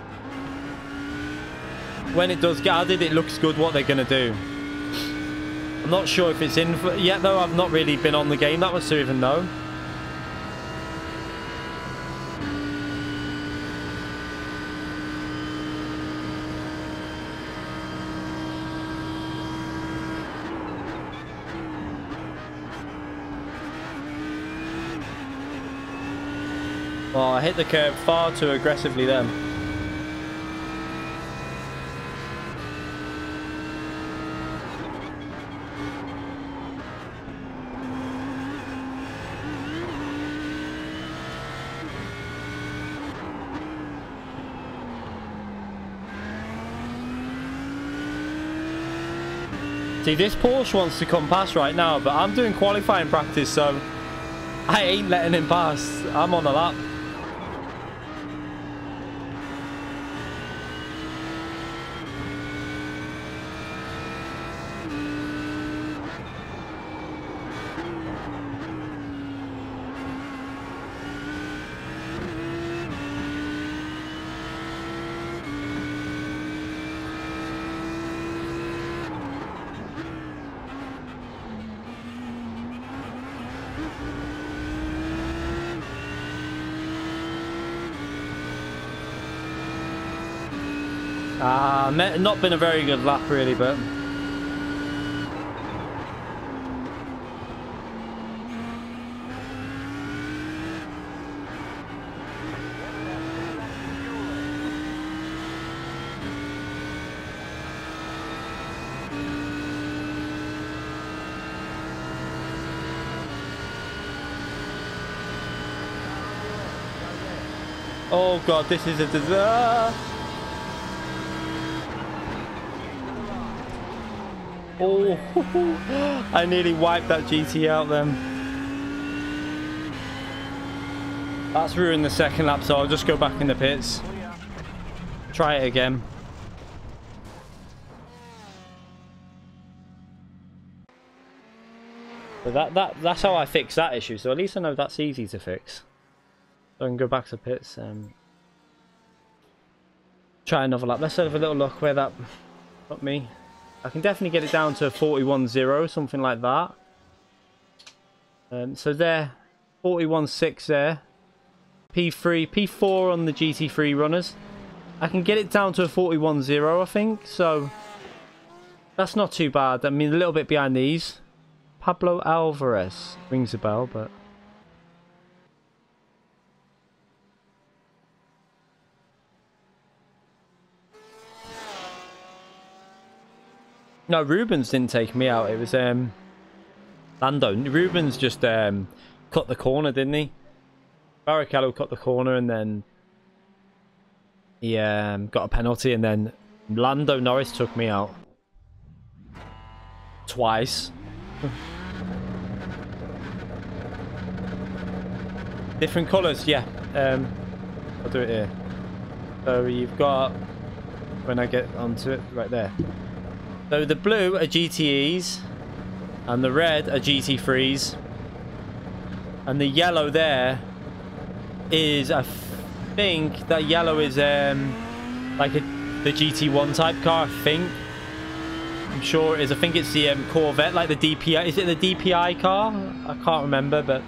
A: when it does get added, it looks good what they're gonna do. I'm not sure if it's in yet, though. I've not really been on the game that much to even know. Well, I hit the curb far too aggressively then. See, this Porsche wants to come past right now, but I'm doing qualifying practice, so I ain't letting him pass. I'm on a lap. Not been a very good lap really, but oh god, this is a disaster. Oh, I nearly wiped that GT out then. That's ruined the second lap, so I'll just go back in the pits. Try it again. But that's how I fix that issue, so at least I know that's easy to fix. So I can go back to pits and try another lap. Let's have a little look where that got me. I can definitely get it down to 41.0, something like that. So there, 41.6 there. P3, P4 on the GT3 runners. I can get it down to a 41.0, I think. So that's not too bad. I mean, a little bit behind these. Pablo Alvarez rings a bell, but no, Rubens didn't take me out. It was Lando. Rubens just cut the corner, didn't he? Barrichello cut the corner and then he got a penalty, and then Lando Norris took me out twice. Different colours, yeah. I'll do it here. So you've got, when I get onto it, right there. So the blue are GTEs, and the red are GT3s, and the yellow there is, I think that yellow is like the GT1 type car, I think. I'm sure it is. I think it's the Corvette, like the DPI. Is it the DPI car? I can't remember, but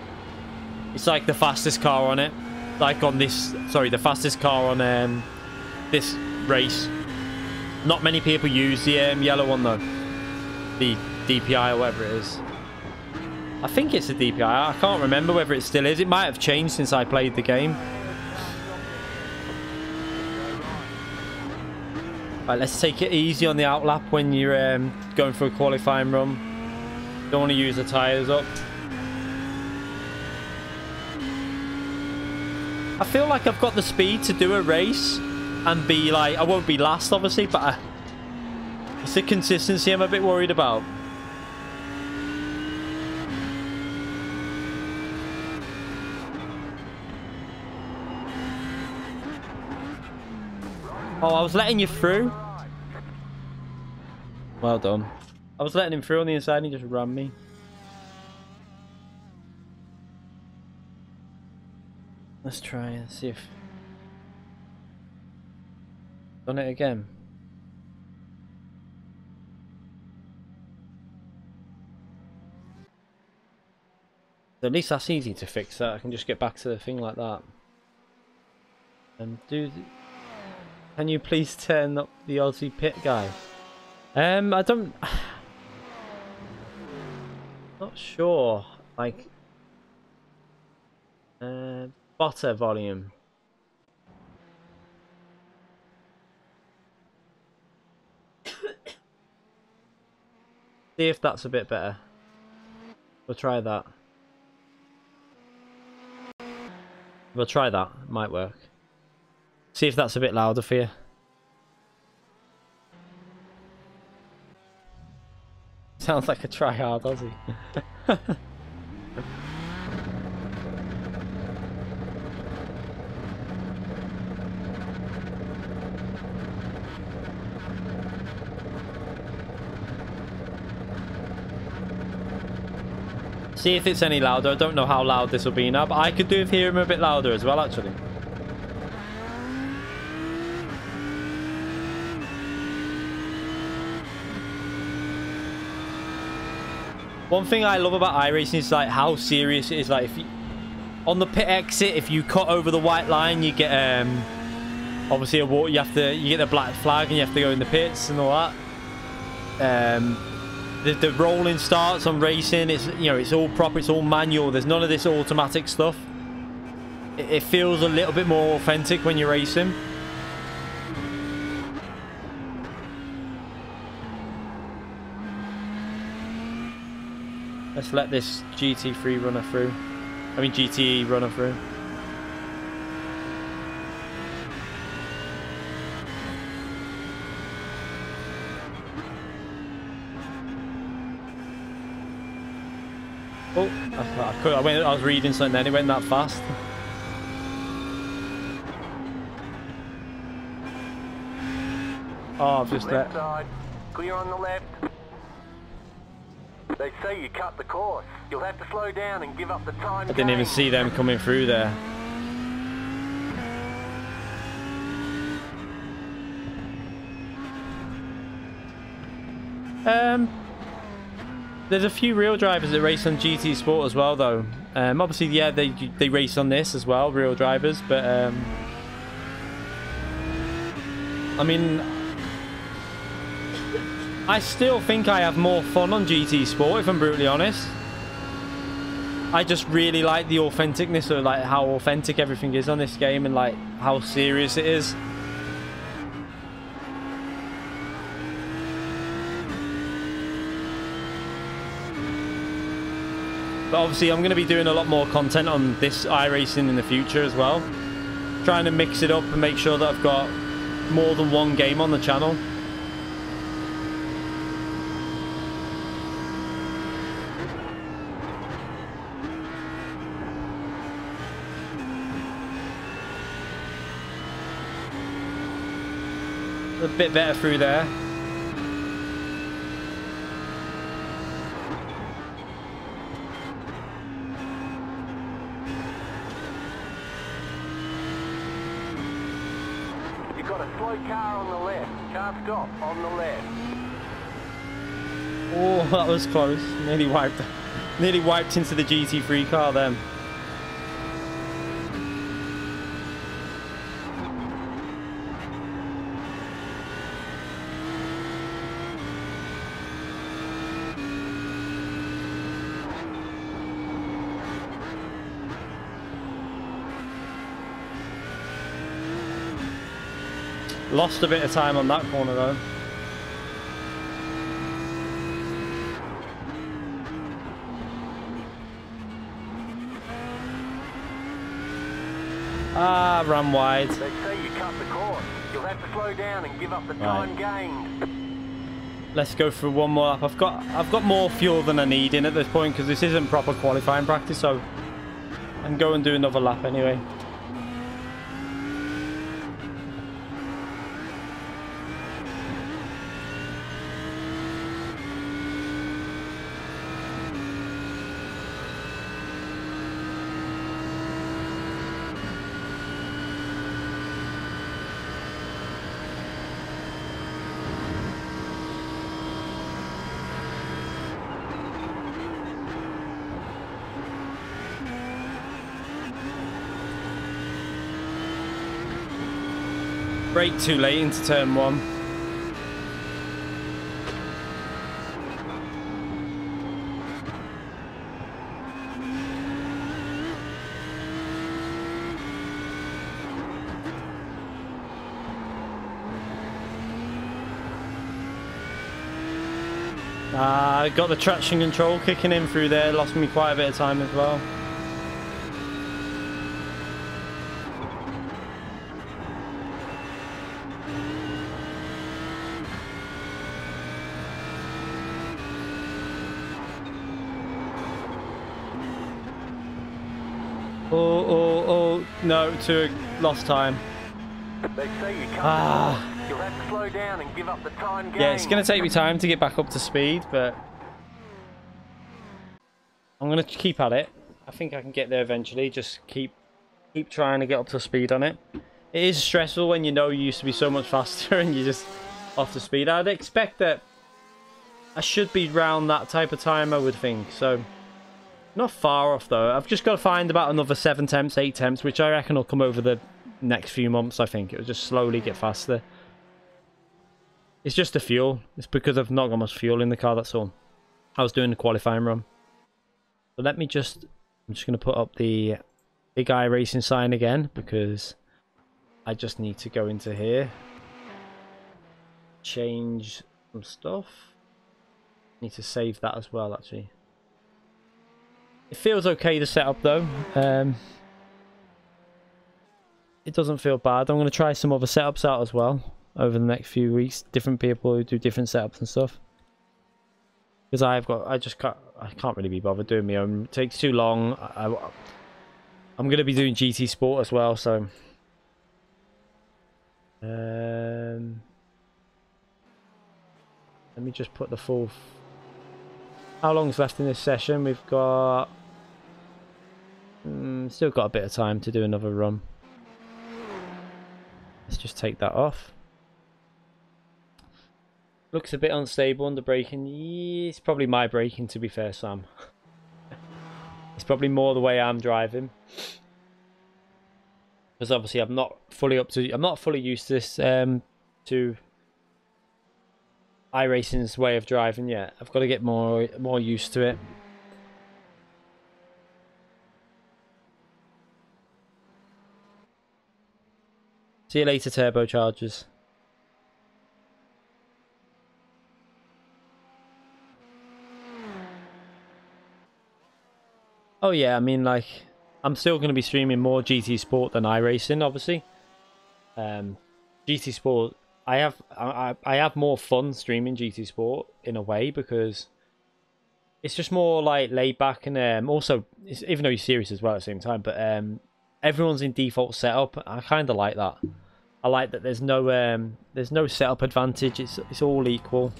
A: it's like the fastest car on it. Like on this, sorry, the fastest car on this race. Not many people use the yellow one though. The DPI or whatever it is. I think it's the DPI. I can't remember whether it still is. It might have changed since I played the game. Right, let's take it easy on the outlap when you're going for a qualifying run. Don't want to use the tyres up. I feel like I've got the speed to do a race and be like, I won't be last obviously, but it's the consistency I'm a bit worried about. Oh, I was letting you through. Well done. I was letting him through on the inside and he just ran me. Let's try and see if... Done it again. At least that's easy to fix that. I can just get back to the thing like that. And do... Can you please turn up the Aussie pit guy? I don't... Not sure. Like... Butter volume. See if that's a bit better. We'll try that. We'll try that. It might work. See if that's a bit louder for you. Sounds like a try-hard Aussie. See if it's any louder. I don't know how loud this will be now, but I could do with hearing him a bit louder as well, actually. One thing I love about iRacing is like how serious it is. Like if you, on the pit exit, if you cut over the white line, you get obviously a walk. You get the black flag and you have to go in the pits and all that. The rolling starts on racing, it's, you know, it's all proper, it's all manual. There's none of this automatic stuff. It feels a little bit more authentic when you're racing. Let's let this GT3 runner through. I mean GTE runner through. Oh, I was reading something then, it went that fast. Oh, I've just
B: Left side, clear on the left. They say you cut the course. You'll have to slow down and give up the time.
A: I didn't even see them coming through there. There's a few real drivers that race on GT Sport as well, though. Obviously, yeah, they race on this as well, real drivers. But I mean, I still think I have more fun on GT Sport, if I'm brutally honest. I just really like the authenticness of like how authentic everything is on this game and like how serious it is. But obviously I'm going to be doing a lot more content on this iRacing in the future as well. Trying to mix it up and make sure that I've got more than one game on the channel. A bit better through there.
B: You've got a slow car on the left. Can't stop on the left.
A: Oh, that was close. Nearly wiped into the GT3 car then. Lost a bit of time on that corner though. Ah, ran wide.
B: They say you cut the course. You'll have to slow down and give up the time gained.
A: Let's go through one more lap. I've got more fuel than I need in at this point because this isn't proper qualifying practice, so I can go and do another lap anyway. Brake too late into turn one. Got the traction control kicking in through there, lost me quite a bit of time as well. Oh, no, to lost time.
B: They say you can't. You'll have to slow down and give up the time gained.
A: Yeah, it's going to take me time to get back up to speed, but I'm going to keep at it. I think I can get there eventually. Just keep trying to get up to speed on it. It is stressful when you know you used to be so much faster and you're just off to speed. I'd expect that I should be round that type of time, I would think. So, not far off though. I've just got to find about another 7 temps, 8 temps, which I reckon will come over the next few months, I think. It'll just slowly get faster. It's just the fuel. It's because I've not got much fuel in the car, that's all. I was doing the qualifying run. So let me just... I'm just going to put up the big iRacing sign again, because I just need to go into here. Change some stuff. Need to save that as well, actually. It feels okay to set up, though. It doesn't feel bad. I'm going to try some other setups out as well over the next few weeks. Different people who do different setups and stuff. Because I can't really be bothered doing my own. It takes too long. I'm going to be doing GT Sport as well, so... let me just put the full... How long's left in this session? We've got... still got a bit of time to do another run. Let's just take that off. Looks a bit unstable under braking. Yeah, it's probably my braking, to be fair, Sam. It's probably more the way I'm driving. Because obviously I'm not fully used to this to iRacing's way of driving yet. I've got to get more used to it. See you later, turbochargers. Oh yeah, I mean, like, I'm still going to be streaming more GT Sport than iRacing, obviously. GT Sport, I have more fun streaming GT Sport in a way, because it's just more like laid back, and also, even though you're serious as well at the same time, but everyone's in default setup. I kind of like that. I like that there's no setup advantage. It's all equal.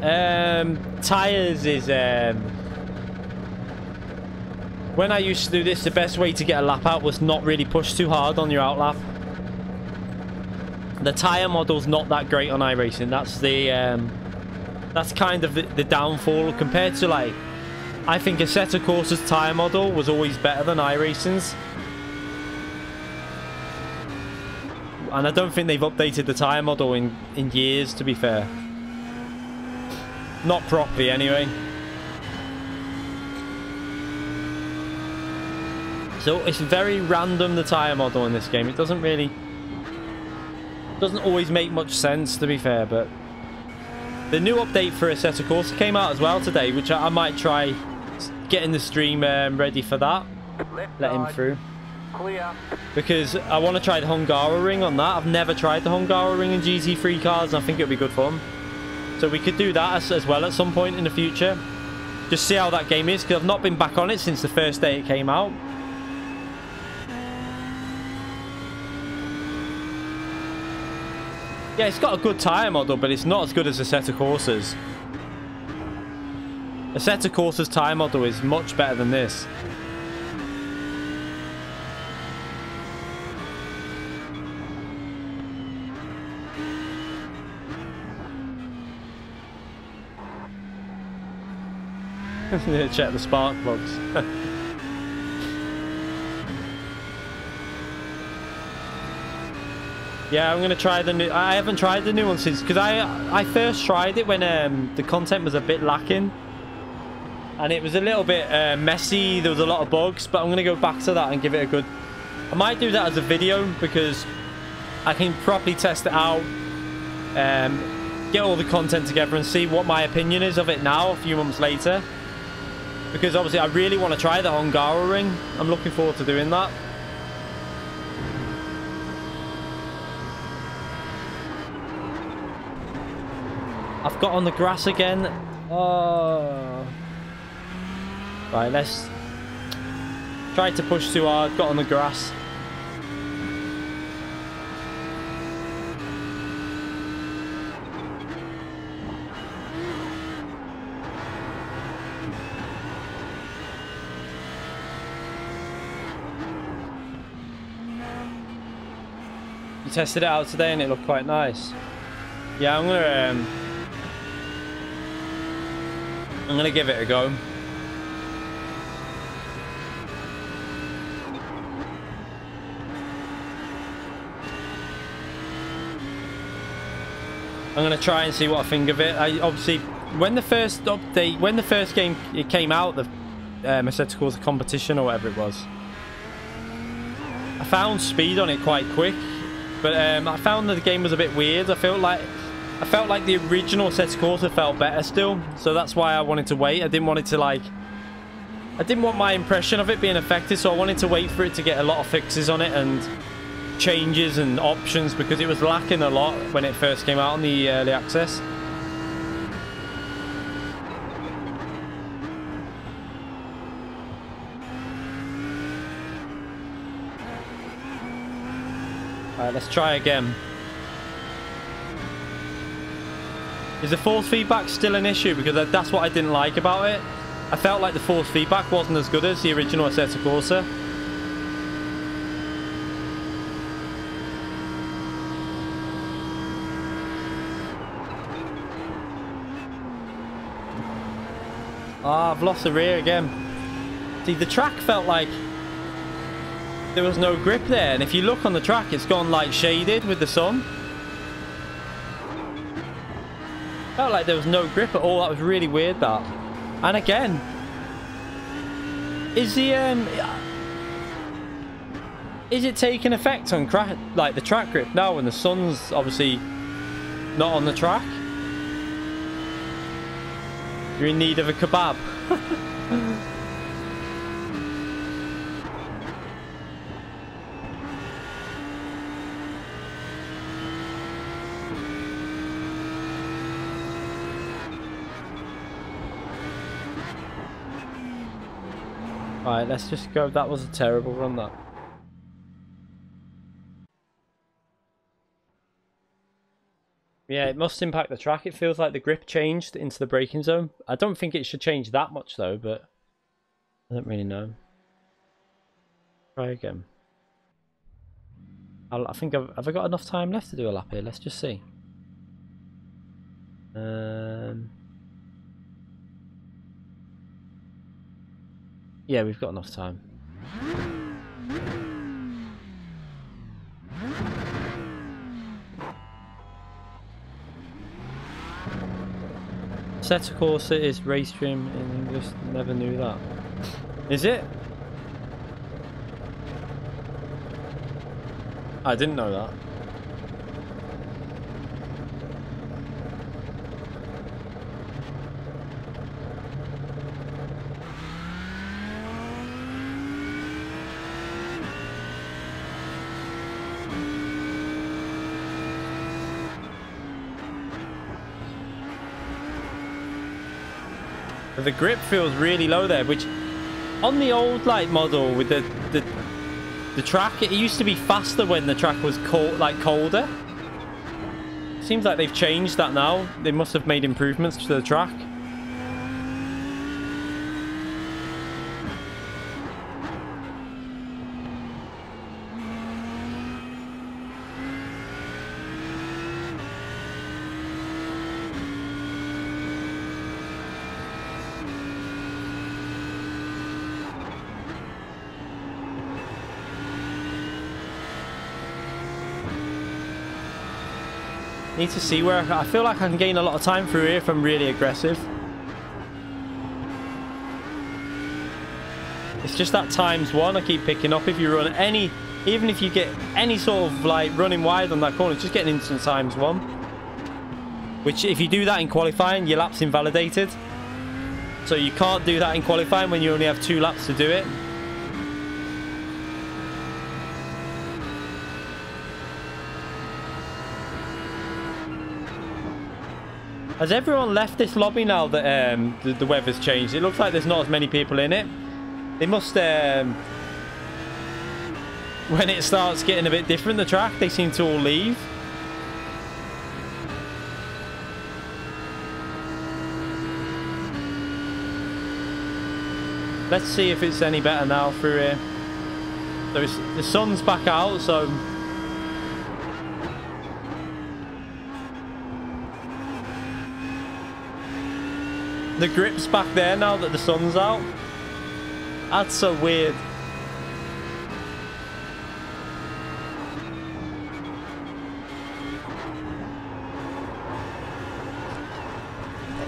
A: Tires is when I used to do this, the best way to get a lap out was not really push too hard on your outlap. The tire model's not that great on iRacing. That's kind of the downfall compared to, like, I think Assetto Corsa's tire model was always better than iRacing's. And I don't think they've updated the tire model in years, to be fair. Not properly, anyway. So it's very random, the tyre model in this game. It doesn't always make much sense, to be fair, but the new update for Assetto Corsa came out as well today, which I might try getting the stream ready for that. Let him through.
B: Clear.
A: Because I want to try the Hungaroring on that. I've never tried the Hungaroring in GT3 cars, and I think it'll be good fun. So we could do that as well at some point in the future. Just see how that game is, because I've not been back on it since the first day it came out. Yeah, it's got a good tyre model, but it's not as good as Assetto Corsa's. Assetto Corsa's tyre model is much better than this. Check the spark plugs. Yeah, I'm going to try the new... I haven't tried the new one since... Because I first tried it when the content was a bit lacking. And it was a little bit messy. There was a lot of bugs. But I'm going to go back to that and give it a good... I might do that as a video, because I can properly test it out. Get all the content together and see what my opinion is of it now, a few months later. Because obviously I really want to try the Hungaroring. I'm looking forward to doing that. I've got on the grass again. Oh. Right, let's try to push too hard. Got on the grass. You tested it out today and it looked quite nice. Yeah, I'm gonna give it a go. I'm gonna try and see what I think of it. I obviously, when the first game it came out, the I said to call it a competition or whatever it was, I found speed on it quite quick, but I found that the game was a bit weird. I felt like the original Set Corsa felt better still, so that's why I wanted to wait. I didn't want my impression of it being affected, so I wanted to wait for it to get a lot of fixes on it and changes and options, because it was lacking a lot when it first came out on the early access. Alright, let's try again. Is the force feedback still an issue? Because that's what I didn't like about it. I felt like the force feedback wasn't as good as the original Assetto Corsa. Ah, I've lost the rear again. See, the track felt like there was no grip there, and if you look on the track, it's gone like shaded with the sun. Felt like there was no grip at all. That was really weird, that. And again, is it taking effect on like the track grip now when the sun's obviously not on the track? You're in need of a kebab. Alright, let's just go. That was a terrible run, that. Yeah, it must impact the track. It feels like the grip changed into the braking zone. I don't think it should change that much though, but I don't really know. Try again. I think have I got enough time left to do a lap here? Let's just see. Yeah, we've got enough time. Assetto Corsa is race trim in English. Never knew that. Is it? I didn't know that. The grip feels really low there, which on the old like model with the track, it used to be faster when the track was colder. Seems like they've changed that now. They must have made improvements to the track. Need to see where I feel like I can gain a lot of time through here if I'm really aggressive. It's just that ×1 I keep picking up. If you run any, even if you get any sort of like running wide on that corner, it's just getting instant ×1. Which if you do that in qualifying, your lap's invalidated. So you can't do that in qualifying when you only have 2 laps to do it. Has everyone left this lobby now that the weather's changed? It looks like there's not as many people in it. They must, when it starts getting a bit different, the track, they seem to all leave. Let's see if it's any better now through here. So the sun's back out, so... The grip's back there now that the sun's out. That's so weird.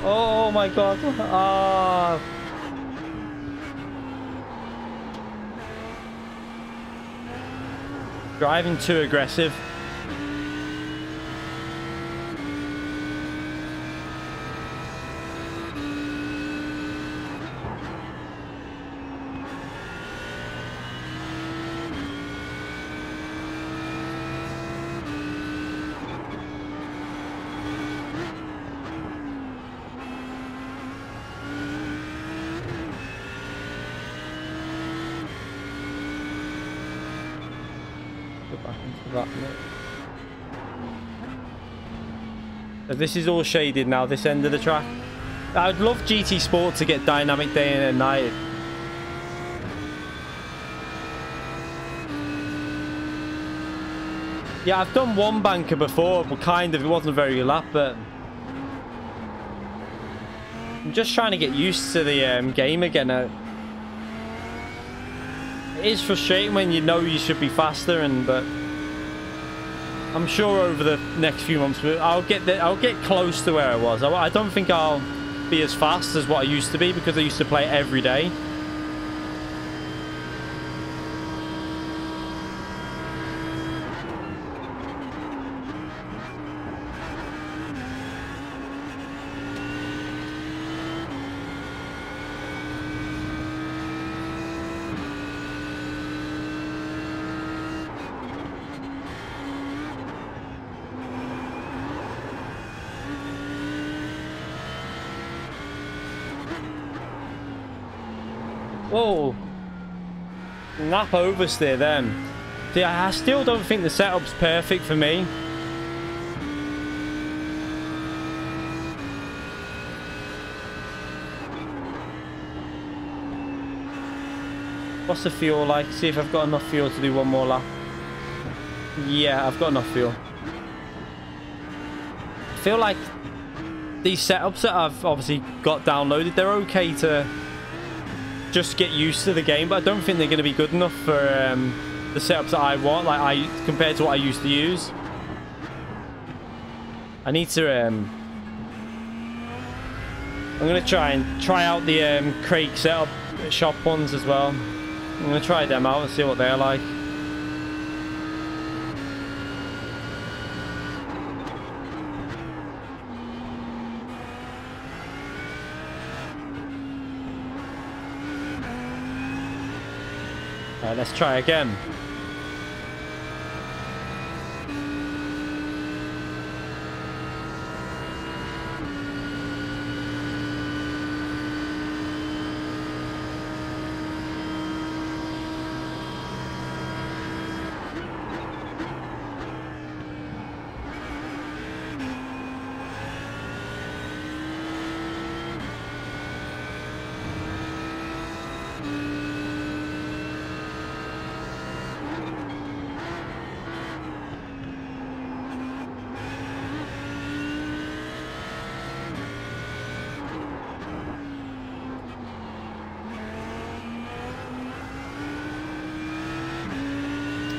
A: Oh my god. Ah. Driving too aggressive. So this is all shaded now, this end of the track. I'd love GT Sport to get dynamic day and night. Yeah, I've done one banker before, but kind of, it wasn't a very good lap, but... I'm just trying to get used to the game again. It is frustrating when you know you should be faster, but I'm sure over the next few months I'll get close to where I was. I don't think I'll be as fast as what I used to be because I used to play every day. Whoa. Nap oversteer then. See, I still don't think the setup's perfect for me. What's the fuel like? See if I've got enough fuel to do one more lap. Yeah, I've got enough fuel. I feel like these setups that I've obviously got downloaded, they're okay to just get used to the game, but I don't think they're going to be good enough for the setups that I want, like compared to what I used to use. I need to I'm going to try out the Craig setup shop ones as well. I'm going to try them out and see what they're like. Alright, let's try again.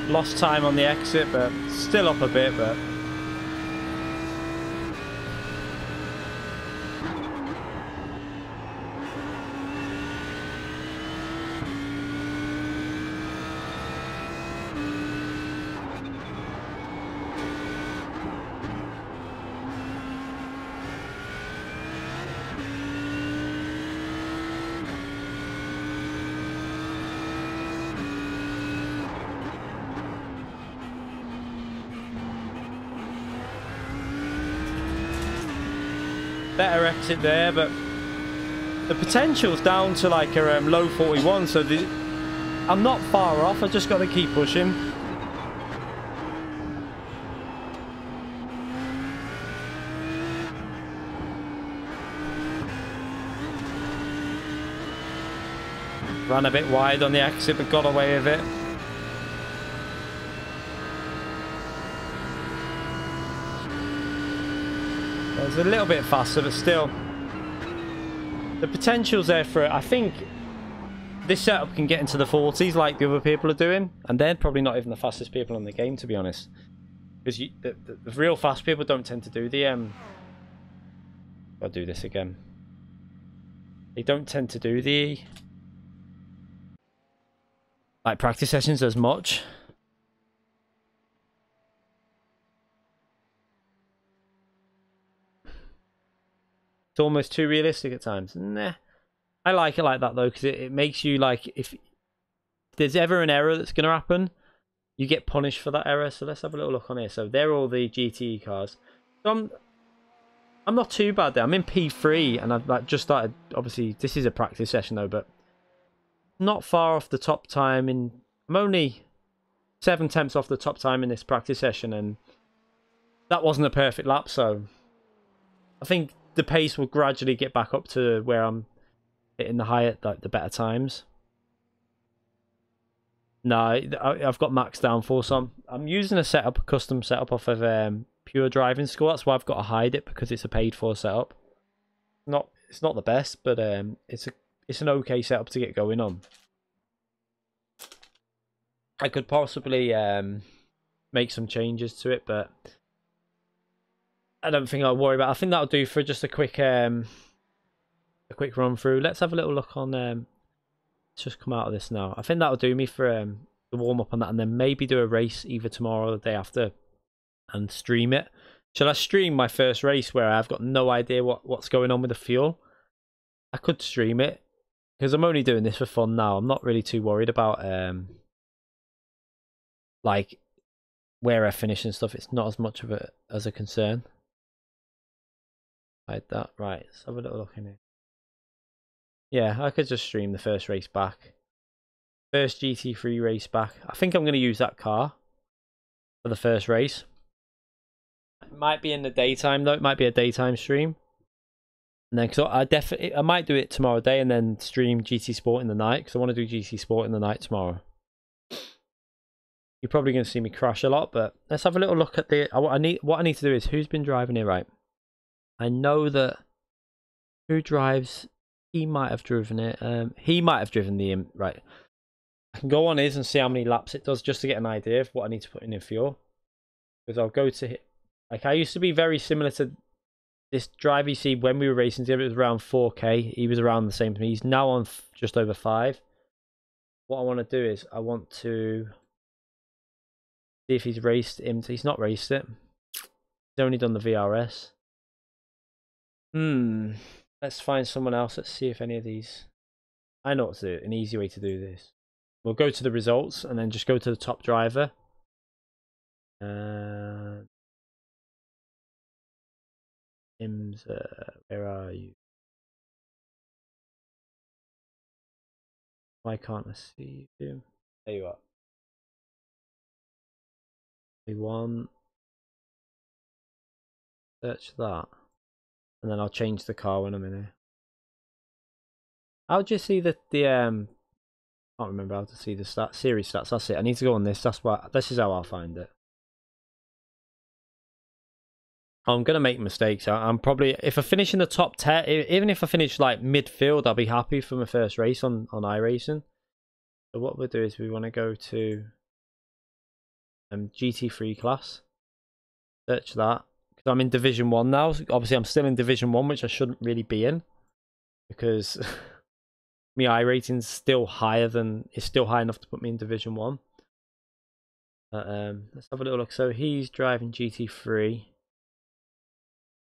A: Lost time on the exit, but still up a bit, but... better exit there, but the potential's down to like a low 41, so I'm not far off. I just got to keep pushing. Ran a bit wide on the exit, but got away with it. It was a little bit faster, but still, the potential's there for it. I think this setup can get into the 40s like the other people are doing, and they're probably not even the fastest people in the game, to be honest. Because the real fast people don't tend to do the I'll do this again. They don't tend to do the like practice sessions as much. It's almost too realistic at times. Nah. I like it like that though, because it makes you like, if there's ever an error that's going to happen, you get punished for that error. So let's have a little look on here. So they're all the GTE cars. So I'm not too bad there. I'm in P3 and I've like just started. Obviously, this is a practice session though, but not far off the top time. I'm only 7 tenths off the top time in this practice session, and that wasn't a perfect lap. So I think the pace will gradually get back up to where I'm hitting the higher, like the better times. No, I've got max downforce on. I'm using a custom setup off of Pure Driving School. That's why I've got to hide it, because it's a paid-for setup. It's not the best, but it's an okay setup to get going on. I could possibly make some changes to it, but I don't think I'll worry about it. I think that'll do for just a quick run through. Let's have a little look on. Let's just come out of this now. I think that'll do me for the warm up on that, and then maybe do a race either tomorrow or the day after, and stream it. Shall I stream my first race where I've got no idea what's going on with the fuel? I could stream it because I'm only doing this for fun now. I'm not really too worried about like where I finish and stuff. It's not as much of a concern. Like that. Right, let's have a little look in here. Yeah, I could just stream the first race back. First GT3 race back. I think I'm going to use that car for the first race. It might be in the daytime though. It might be a daytime stream. And then, because I might do it tomorrow day and then stream GT Sport in the night, because I want to do GT Sport in the night tomorrow. You're probably going to see me crash a lot, but let's have a little look at what I need to do is, who's been driving here, right? I know that who drives. He might have driven it. He might have driven the right. I can go on his and see how many laps it does, just to get an idea of what I need to put in fuel. Because I'll go to like, I used to be very similar to this driver. You see, when we were racing together, it was around 4K. He was around the same to me. He's now on just over 5. What I want to do is I want to see if he's raced him. He's not raced it. He's only done the VRS. Let's find someone else. Let's see if any of these. I know what to do. An easy way to do this. We'll go to the results and then just go to the top driver. Where are you? Why can't I see you? There you are. We want. Search that. And then I'll change the car when I'm in here. How'd you see the I can't remember how to see the series stats. That's it. I need to go on this. This is how I'll find it. I'm gonna make mistakes. I'm probably, if I finish in the top 10, even if I finish like midfield, I'll be happy for my first race on iRacing. So what we'll do is we want to go to GT3 class. Search that. Because I'm in Division 1 now. Obviously, I'm still in Division 1, which I shouldn't really be in. Because my iRating's still higher than... It's still high enough to put me in Division 1. Let's have a little look. So he's driving GT3.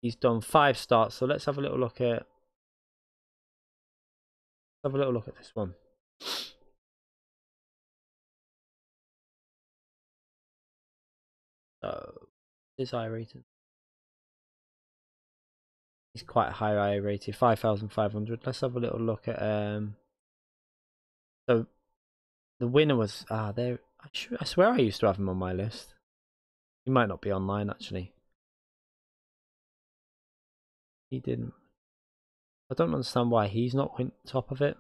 A: He's done 5 starts. So let's have a little look at... Have a little look at this one. So, this iRating. He's quite high rated, 5,500. Let's have a little look at so the winner was there. I swear I used to have him on my list. He might not be online actually. He didn't. I don't understand why he's not top of it.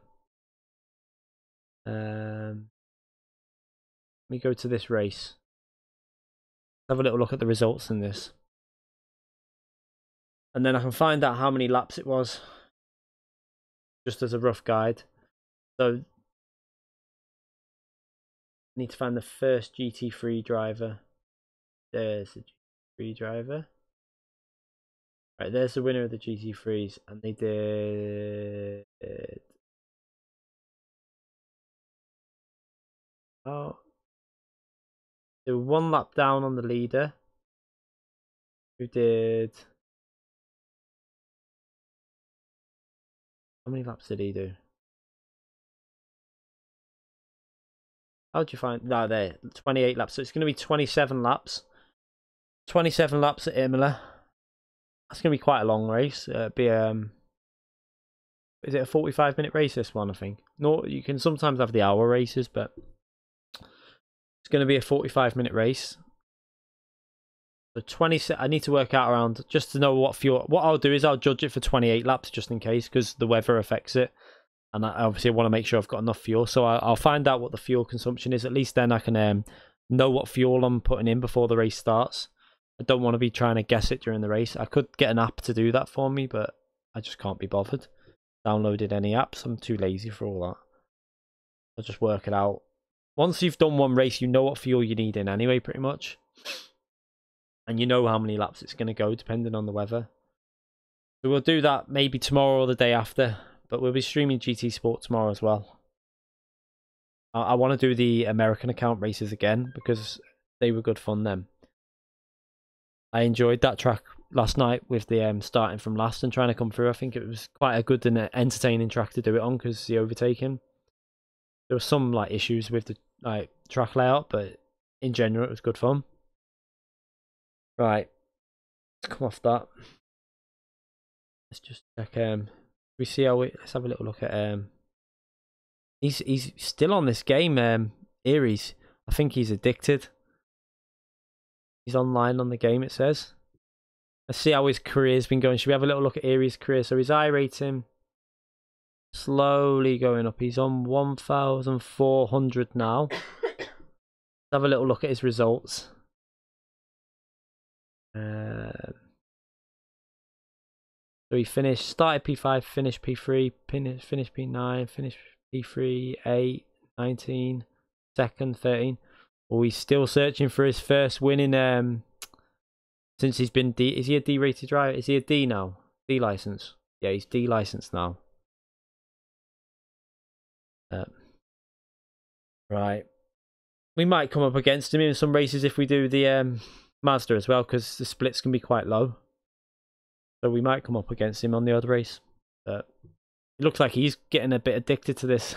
A: Let me go to this race. Have a little look at the results in this. And then I can find out how many laps it was. Just as a rough guide. So I need to find the first GT3 driver. There's the GT3 driver. Right, there's the winner of the GT3s, and they did. Oh, they were one lap down on the leader. Who did? How many laps did he do? How'd you find? No, there, 28 laps. So it's going to be 27 laps. 27 laps at Imola. That's going to be quite a long race. Be is it a 45-minute race? This one, I think. No, you can sometimes have the hour races, but it's going to be a 45-minute race. So 20. I need to work out around just to know what fuel. What I'll do is I'll judge it for 28 laps just in case, because the weather affects it, and I obviously want to make sure I've got enough fuel. So I'll find out what the fuel consumption is. At least then I can know what fuel I'm putting in before the race starts. I don't want to be trying to guess it during the race. I could get an app to do that for me, but I just can't be bothered. Downloaded any apps. I'm too lazy for all that. I'll just work it out. Once you've done one race, you know what fuel you need in anyway, pretty much. And you know how many laps it's going to go, depending on the weather. So we'll do that maybe tomorrow or the day after. But we'll be streaming GT Sport tomorrow as well. I want to do the American account races again, because they were good fun then. I enjoyed that track last night with the starting from last and trying to come through. I think it was quite a good and entertaining track to do it on, because the overtaking. There were some issues with the track layout, but in general it was good fun. Right, let's come off that. Let's just check. We see how let's have a little look at. He's still on this game. IRacing. I think he's addicted. He's online on the game, it says. Let's see how his career's been going. Should we have a little look at IRacing's career? So his iRating slowly going up. He's on 1,400 now. Let's have a little look at his results. So he started P5, finished P3, finished P9, finished P3, 8, 19, second, 13. Well, he's still searching for his first win in since he's been D. Is he a D rated driver? Is he a D now? D license? Yeah, he's D licensed now. Right. We might come up against him in some races if we do the Mazda as well, because the splits can be quite low. So we might come up against him on the odd race. But it looks like he's getting a bit addicted to this,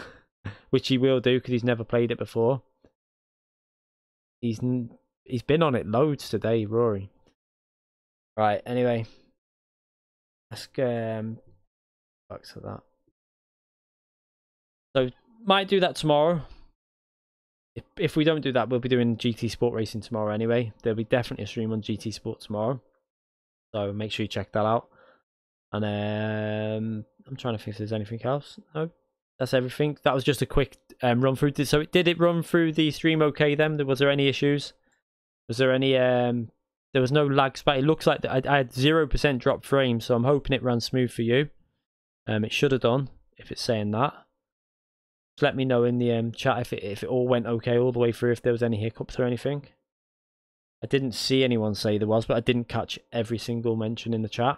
A: which he will do because he's never played it before. He's been on it loads today, Rory. Right, anyway. Let's go back to that. So, might do that tomorrow. If we don't do that, we'll be doing GT Sport Racing tomorrow anyway. There'll be definitely a stream on GT Sport tomorrow. So, make sure you check that out. And I'm trying to think if there's anything else. No, that's everything. That was just a quick run through. So, did it run through the stream okay then? Was there any issues? Was there any... there was no lag spike. It looks like I had 0% drop frame, so I'm hoping it ran smooth for you. It should have done, if it's saying that. Just let me know in the chat if it all went okay all the way through, if there was any hiccups or anything. I didn't see anyone say there was, but I didn't catch every single mention in the chat.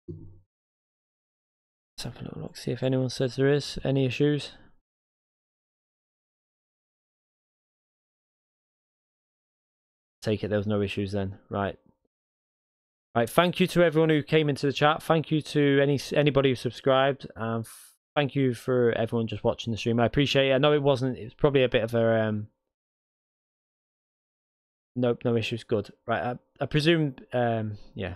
A: Let's have a little look, see if anyone says there is any issues. Take it there was no issues then. Right, thank you to everyone who came into the chat. Thank you to anybody who subscribed, and thank you for everyone just watching the stream. I appreciate it. I know it was probably a bit of a nope, no issues. Good. Right, I presume yeah,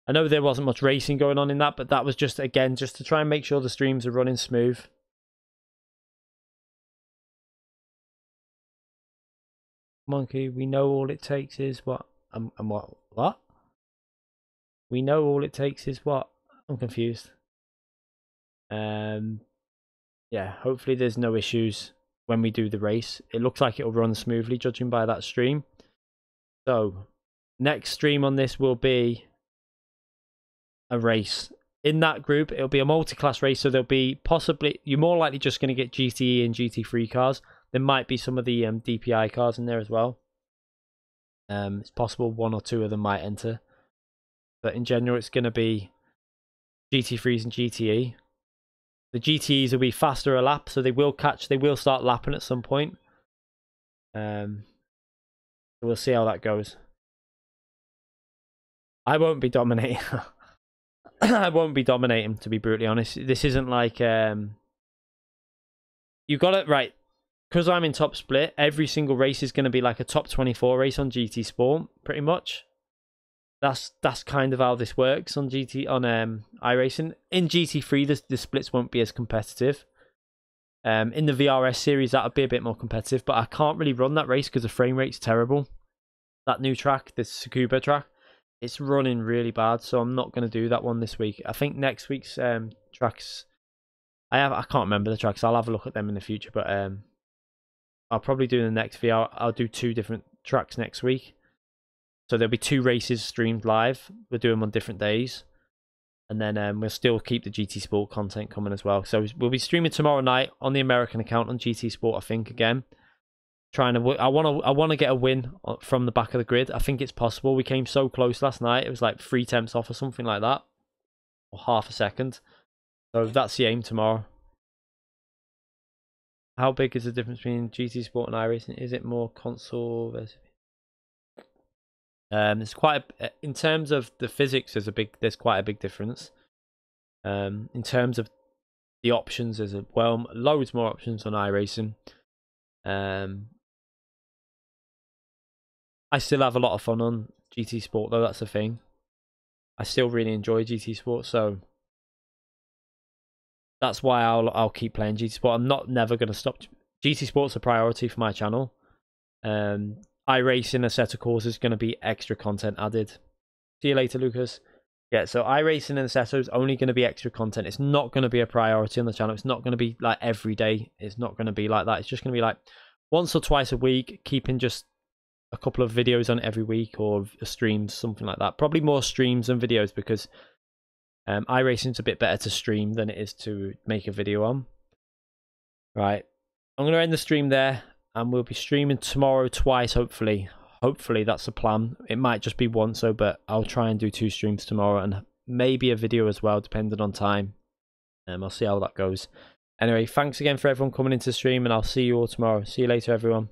A: I know there wasn't much racing going on in that, but that was just, again, just to try and make sure the streams are running smooth. Monkey, we know all it takes is what? What? We know all it takes is what? I'm confused. Yeah, hopefully there's no issues when we do the race. It looks like it'll run smoothly, judging by that stream. So, next stream on this will be a race. In that group, it'll be a multi-class race, so there'll be possibly, you're more likely just going to get GTE and GT3 cars. There might be some of the DPI cars in there as well. It's possible 1 or 2 of them might enter. But in general, it's going to be GT3s and GTE. The GTEs will be faster a lap, so they will start lapping at some point. So we'll see how that goes. I won't be dominating. I won't be dominating, to be brutally honest. This isn't like you got it right. Because I'm in top split, every single race is going to be like a top 24 race on GT Sport, pretty much. That's kind of how this works on iRacing. In GT3, the splits won't be as competitive. In the VRS series, that'll be a bit more competitive, but I can't really run that race because the frame rate's terrible. That new track, the Tsukuba track, it's running really bad, so I'm not going to do that one this week. I think next week's tracks, I can't remember the tracks. I'll have a look at them in the future, but I'll probably do the next VR. I'll do 2 different tracks next week. So there'll be 2 races streamed live. We'll do them on different days. And then we'll still keep the GT Sport content coming as well. So we'll be streaming tomorrow night on the American account on GT Sport, I think, again. I want to get a win from the back of the grid. I think it's possible. We came so close last night. It was like 3 tenths off or something like that. Or half a second. So that's the aim tomorrow. How big is the difference between GT Sport and iRacing? Is it more console versus... It's quite in terms of the physics. There's quite a big difference. In terms of the options, there's loads more options on iRacing. I still have a lot of fun on GT Sport though. That's the thing. I still really enjoy GT Sport, so that's why I'll keep playing GT Sport. I'm never going to stop. GT Sport's a priority for my channel. iRacing, a set of courses, is going to be extra content added. See you later, Lucas. Yeah, so iRacing and Assetto is only going to be extra content. It's not going to be a priority on the channel. It's not going to be like every day. It's not going to be like that. It's just going to be like once or twice a week, keeping just a couple of videos on every week or streams, something like that. Probably more streams than videos because iRacing's a bit better to stream than it is to make a video on. Right, I'm going to end the stream there. And we'll be streaming tomorrow twice, hopefully. Hopefully, that's the plan. It might just be once, but I'll try and do 2 streams tomorrow. And maybe a video as well, depending on time. I'll see how that goes. Anyway, thanks again for everyone coming into the stream. And I'll see you all tomorrow. See you later, everyone.